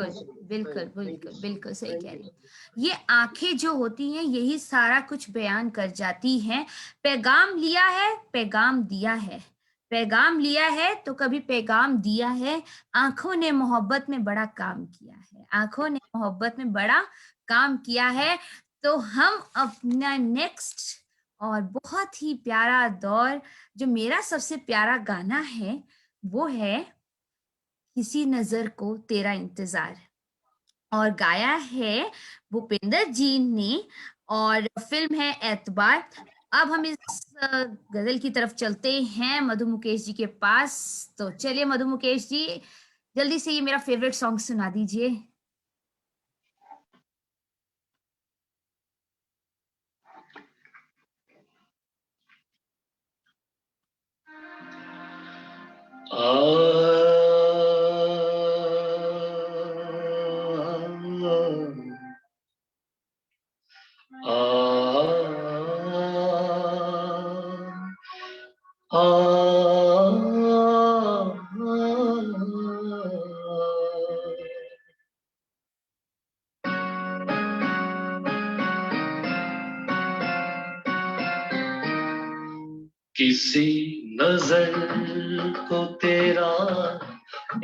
[SPEAKER 5] बिल्कुल सही कह रही. ये आंखें जो होती हैं यही सारा कुछ बयान कर जाती हैं. पैगाम लिया है, पैगाम दिया है, पैगाम लिया है तो कभी पैगाम दिया है. आंखों ने मोहब्बत में बड़ा काम किया है, आंखों ने मोहब्बत में बड़ा काम किया है. तो हम अपना नेक्स्ट और बहुत ही प्यारा दौर, जो मेरा सबसे प्यारा गाना है वो है किसी नजर को तेरा इंतजार, और गाया है भूपेंद्र जी ने, और फिल्म है एतबार. अब हम इस गजल की तरफ चलते हैं मधु मुकेश जी के पास. तो चलिए मधु मुकेश जी, जल्दी से ये मेरा फेवरेट सॉन्ग सुना दीजिए.
[SPEAKER 1] किसी नजर को तेरा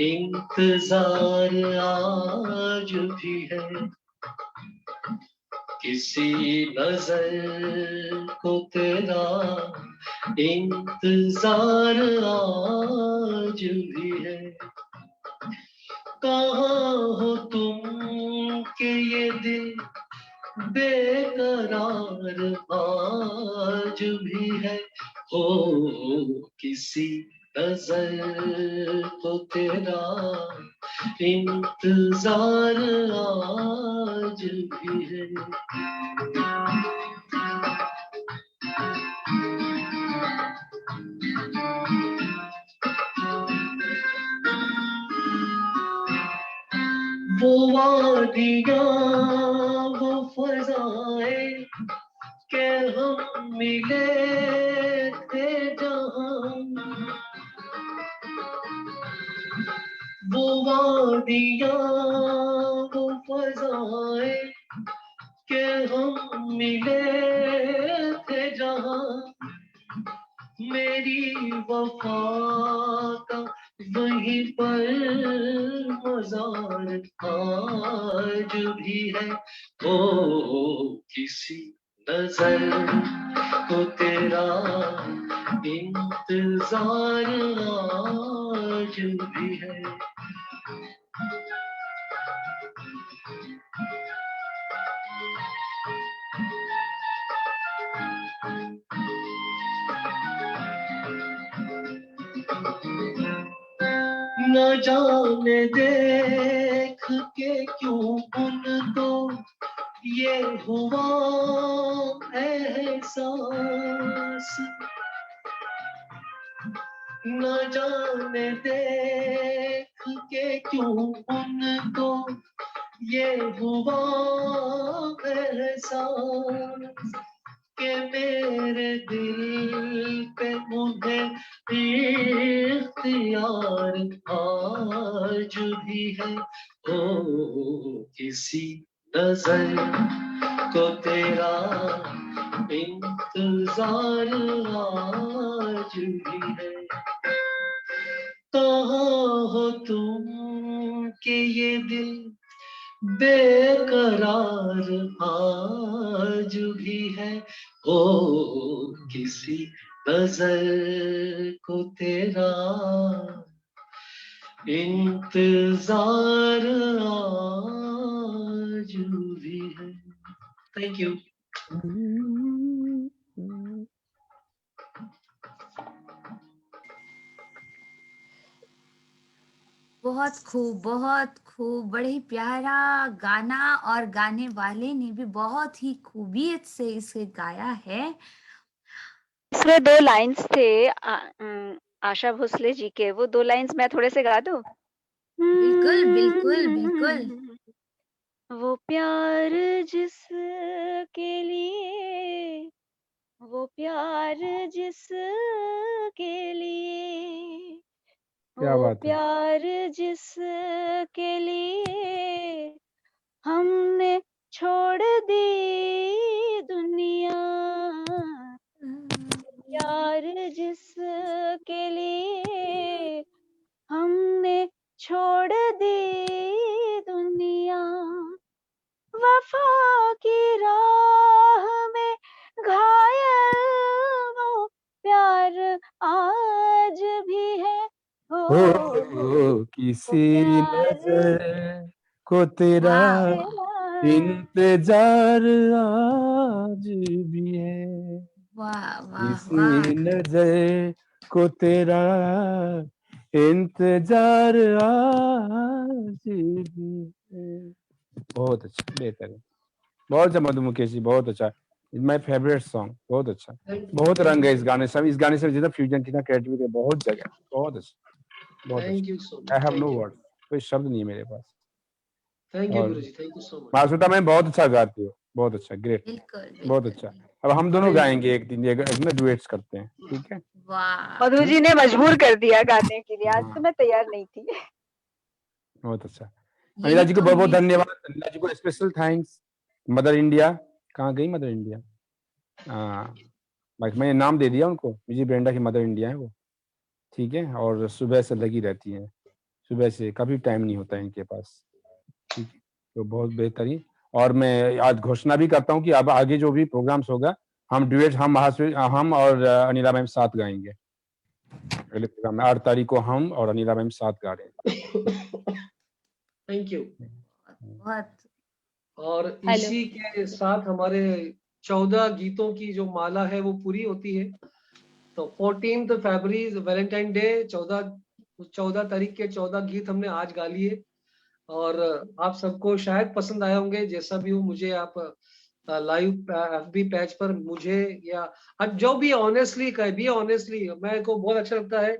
[SPEAKER 1] इंतजार आज भी है, किसी नजर को तेरा इंतजार आज भी है। कहाँ हो तुम के ये दिल बेकरार आज भी है, हो किसी नजर को तेरा इंतजार आज भी है। वो वादियाँ वो फज़ाएं के हम मिले थे जहाँ, वो वादियाँ वो फज़ाएं के हम मिले थे जहाँ, मेरी वफा का वहीं पर मज़ार आज भी है, ओ किसी नजर को तेरा इंतजार आज भी है। न जाने देख के क्यों उनको ये हुआ एहसास, न जाने देख के क्यों उनको ये हुआ एहसास, कि मेरे दिल पे उन्हें इख्तियार आज भी है, ओ किसी नजर को तेरा इंतजार आज भी है। कहाँ हो तुम के ये दिल बेकरार आज भी है, ओ किसी नजर को तेरा इंतजार आज भी है। Thank you.
[SPEAKER 5] बहुत खूब, बहुत खूब, बड़े ही प्यारा गाना, और गाने वाले ने भी बहुत ही खूबियत से इसे गाया है।
[SPEAKER 8] इसमें 2 लाइन्स थे आशा भोसले जी के, वो 2 लाइन्स मैं थोड़े से गा दूं?
[SPEAKER 5] बिल्कुल बिल्कुल बिल्कुल।
[SPEAKER 8] वो प्यार जिसके लिए, वो प्यार जिसके लिए,
[SPEAKER 6] क्या
[SPEAKER 8] वो
[SPEAKER 6] बात है।
[SPEAKER 8] प्यार जिसके लिए हमने छोड़ दी दुनिया, प्यार जिसके लिए हमने छोड़ दी दुनिया, वफा की राह में घायल वो प्यार आज भी है, हो
[SPEAKER 6] हो किसी
[SPEAKER 8] प्यार
[SPEAKER 6] नजर को तेरा
[SPEAKER 5] वाह
[SPEAKER 6] इंतजार आज भी है,
[SPEAKER 5] वाह वाह
[SPEAKER 6] किसी
[SPEAKER 5] वाह।
[SPEAKER 6] नजर को तेरा इंतजार आज भी है। बहुत अच्छा, बेहतर है, बहुत अच्छा मधु मुकेश जी, बहुत अच्छा। माय फेवरेट सॉन्ग, बहुत अच्छा। बहुत रंग है इस गाने से, इस गाने से जितना फ्यूजन जितना क्रिएटिविटी है, बहुत जगह, बहुत अच्छा, बहुत
[SPEAKER 1] थैंक
[SPEAKER 6] अच्छा।
[SPEAKER 1] You so
[SPEAKER 6] I
[SPEAKER 1] much.
[SPEAKER 6] Have no word, कोई शब्द नहीं है मेरे पास।
[SPEAKER 1] थैंक यू
[SPEAKER 6] और
[SPEAKER 1] गुरुजी, thank you so much.
[SPEAKER 6] Masooda ma'am बहुत अच्छा गाती हो, बहुत अच्छा, ग्रेट,
[SPEAKER 5] बिल्कुल
[SPEAKER 6] बहुत
[SPEAKER 5] बिल्कुल
[SPEAKER 6] अच्छा। अब हम दोनों गाएंगे एक दिन, एक ना डुएट्स करते हैं, ठीक है।
[SPEAKER 5] वाह।
[SPEAKER 8] मधु जी ने मजबूर कर दिया गाने के लिए, आज तो मैं तैयार नहीं थी।
[SPEAKER 6] बहुत अच्छा। अनिला
[SPEAKER 5] यही
[SPEAKER 6] जी को
[SPEAKER 5] तो
[SPEAKER 6] बहुत बहुत
[SPEAKER 5] हमें
[SPEAKER 6] धन्यवाद, अनिला जी को स्पेशल थैंक्स। मदर इंडिया, कहाँ गई मदर इंडिया? हाँ, भाई मैंने नाम दे दिया उनको, विजय ब्रेंडा की मदर इंडिया है वो, ठीक है। और सुबह से लगी रहती हैं, सुबह से कभी टाइम नहीं होता है इनके पास। ठीक है, तो बहुत बेहतरीन। और मैं आज घोषणा भी करता हूँ कि अब आगे जो भी प्रोग्राम्स होगा हम ड्यूएट हम और अनिला मैम साथ गाएंगे। अगले प्रोग्राम में 8 तारीख को हम और अनिला मैम साथ गा रहे हैं।
[SPEAKER 4] Thank you.
[SPEAKER 5] बहुत
[SPEAKER 4] और
[SPEAKER 2] हेलो।
[SPEAKER 4] इसी के साथ हमारे 14 गीतों की जो माला है वो पूरी होती है। तो 14 फरवरी वैलेंटाइन डे, 14 तारीख के 14 गीत हमने आज गा लिए और आप सबको शायद पसंद आए होंगे। जैसा भी हो मुझे आप लाइव एफबी पेज पर मुझे या जो भी ऑनेस्टली मेरे को बहुत अच्छा लगता है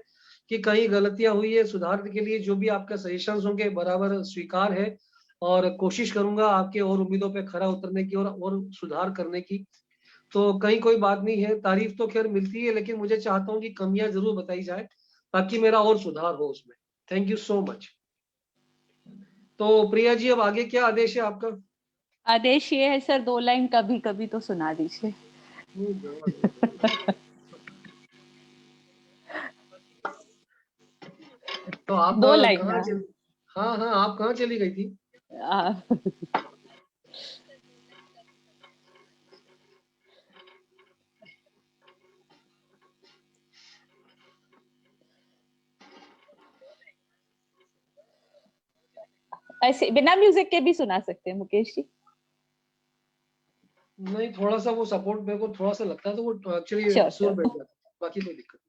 [SPEAKER 4] कि कहीं गलतियां हुई है सुधारने के लिए जो भी आपका सजेशंस होंगे बराबर स्वीकार है और कोशिश करूंगा आपके और उम्मीदों पे खरा उतरने की और सुधार करने की। तो कहीं कोई बात नहीं है, तारीफ तो खैर मिलती है लेकिन मुझे चाहता हूँ कि कमियां जरूर बताई जाए ताकि मेरा और सुधार हो उसमें। Thank you so much. तो प्रिया जी अब आगे क्या आदेश है आपका?
[SPEAKER 2] आदेश ये है सर, 2 लाइन कभी कभी तो सुना दीजिए।
[SPEAKER 4] तो आप
[SPEAKER 2] 2 लाइन
[SPEAKER 4] कहाँ
[SPEAKER 2] ना।
[SPEAKER 4] चली? हाँ हाँ, आप कहाँ चली गई थी?
[SPEAKER 2] ऐसे बिना म्यूजिक के भी सुना सकते हैं मुकेश जी।
[SPEAKER 4] नहीं, थोड़ा सा वो सपोर्ट मेरे को थोड़ा सा लगता है तो वो एक्चुअली
[SPEAKER 2] श्योर
[SPEAKER 4] सुर
[SPEAKER 2] श्योर।
[SPEAKER 4] बैठ जाता है, बाकी कोई दिक्कत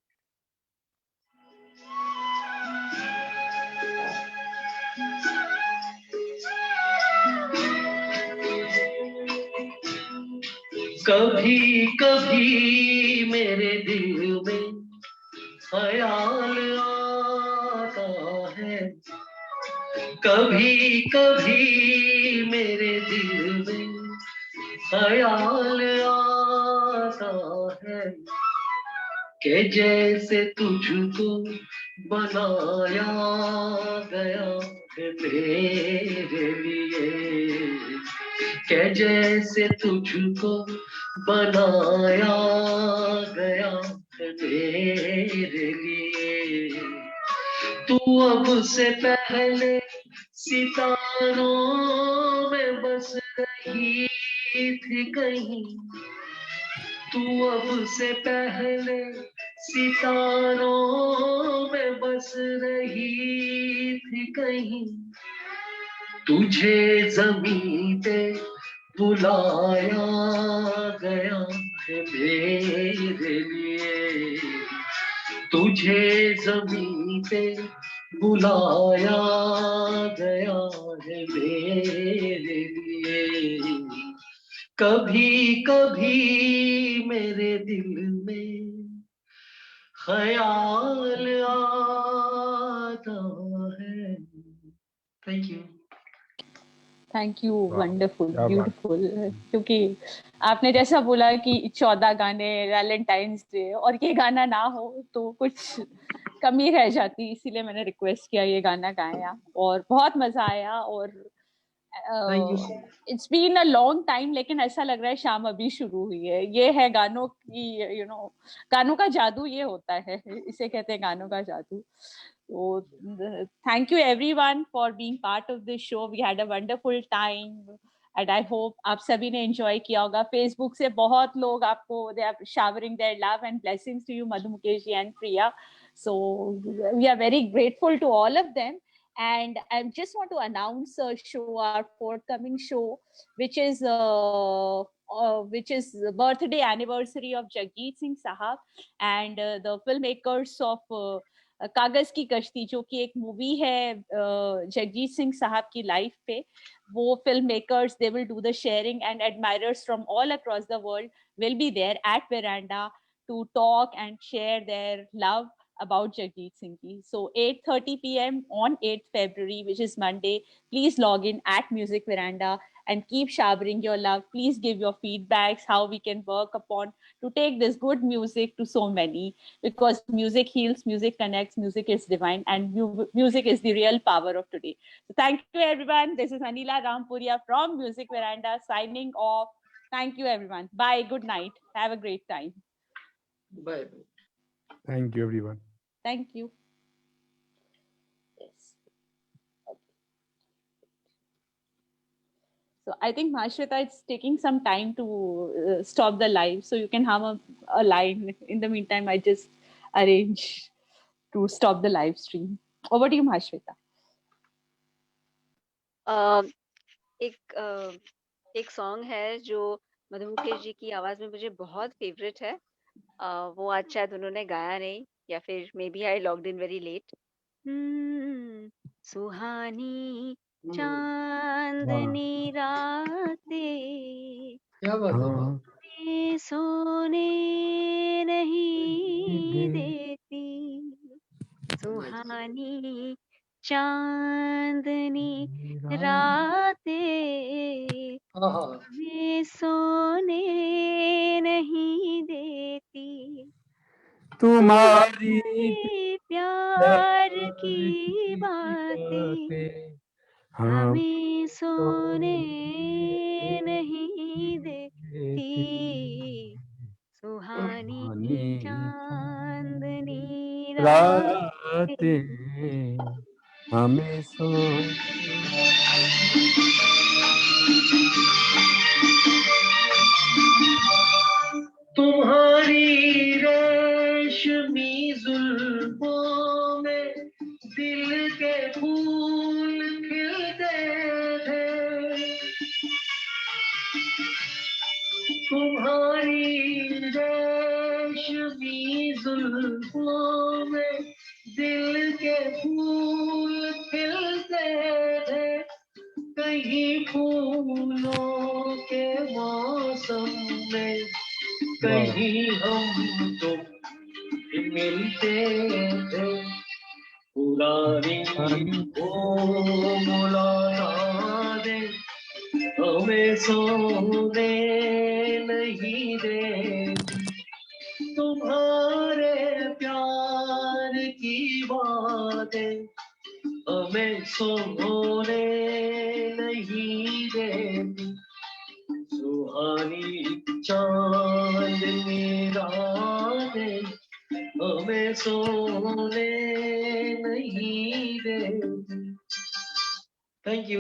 [SPEAKER 1] कभी कभी मेरे दिल में ख्याल आता है, कभी कभी मेरे दिल में ख्याल आता है कि जैसे तुझको बनाया गया है मेरे लिए, कि जैसे तुझको बनाया गया है मेरे लिए। तू अब से पहले सितारों में बस रही थी कहीं, तू अब से पहले सितारों में बस रही थी कहीं, तुझे जमीन पे बुलाया गया है मेरे लिए, तुझे जमीन पे बुलाया गया है मेरे लिए। कभी कभी मेरे दिल में ख्याल आता है। Thank you.
[SPEAKER 2] Thank you, wonderful,
[SPEAKER 6] क्या बात।
[SPEAKER 2] ब्यूटीफुल। क्योंकि आपने जैसा बोला कि 14 गाने वैलेंटाइंस डे और ये गाना ना हो तो कुछ कमी रह जाती, इसीलिए मैंने रिक्वेस्ट किया ये गाना गाएं आप, और बहुत मजा आया। और
[SPEAKER 4] thank you so much.
[SPEAKER 2] It's been a long time, लेकिन ऐसा लग रहा है शाम अभी शुरू हुई है। ये है गानों की गानों का जादू, ये होता है, इसे कहते हैं गानों का जादू। So thank you everyone for being part of this show. We had a wonderful time and I hope आप सभी ने enjoy किया होगा। Facebook से बहुत लोग आपको they are showering their love and blessings to you, Madhu, Mukesh ji and Priya. So we are very grateful to all of them. And I just want to announce a show, our forthcoming show, which is the birthday anniversary of Jagjit Singh Sahab and the filmmakers of कागज की कश्ती, जो कि एक movie है जगजीत सिंह साहब की life पे। वो film makers, they will do the sharing and admirers from all across the world will be there at veranda to talk and share their love about Jagjit Singh Ji. So 8:30 p.m. on 8th February, which is Monday, please log in at Music Veranda and keep showering your love. Please give your feedbacks, how we can work upon to take this good music to so many, because music heals, music connects, music is divine, and music is the real power of today. So thank you everyone. This is Anila Rampuria from Music Veranda signing off. Thank you everyone. Bye. Good night. Have a great time.
[SPEAKER 4] Bye.
[SPEAKER 6] Thank you everyone.
[SPEAKER 2] Thank you. Yes. So I think Mahashweta, it's taking some time to stop the live, so you can hum a line. In the meantime, I just arrange to stop the live stream. Over to you, Mahashweta.
[SPEAKER 8] एक song है जो मधु मुकेश जी की आवाज में मुझे बहुत favourite है। वो आज शायद उन्होंने गाया नहीं, या फिर maybe I logged in very late. सुहानी चांदनी रातें
[SPEAKER 4] क्या बात है।
[SPEAKER 6] हाँ,
[SPEAKER 8] ये सोने नहीं देती, सुहानी चांदनी रातें
[SPEAKER 4] हाँ हाँ
[SPEAKER 8] हमें सोने नहीं देती,
[SPEAKER 6] तुम्हारी
[SPEAKER 8] तुम्हारे प्यार की बातें हमें सोने नहीं देती, सुहानी चांदनी रातें
[SPEAKER 6] हमें सो
[SPEAKER 1] तुम्हारी रेशमी जुल्फों में दिल के फूल खिलते थे, तुम्हारी रेशमी जुल्फों में दिल के फूल खिलते थे, कहीं फूलों के मौसम में कहीं हम तुम मिलते थे, पुरानी वो मुलाकात हमें सोने नहीं देती, तुम्हारे प्यार की बातें हमें सोने नहीं देती, सुहानी चांदनी रातें हमें सोने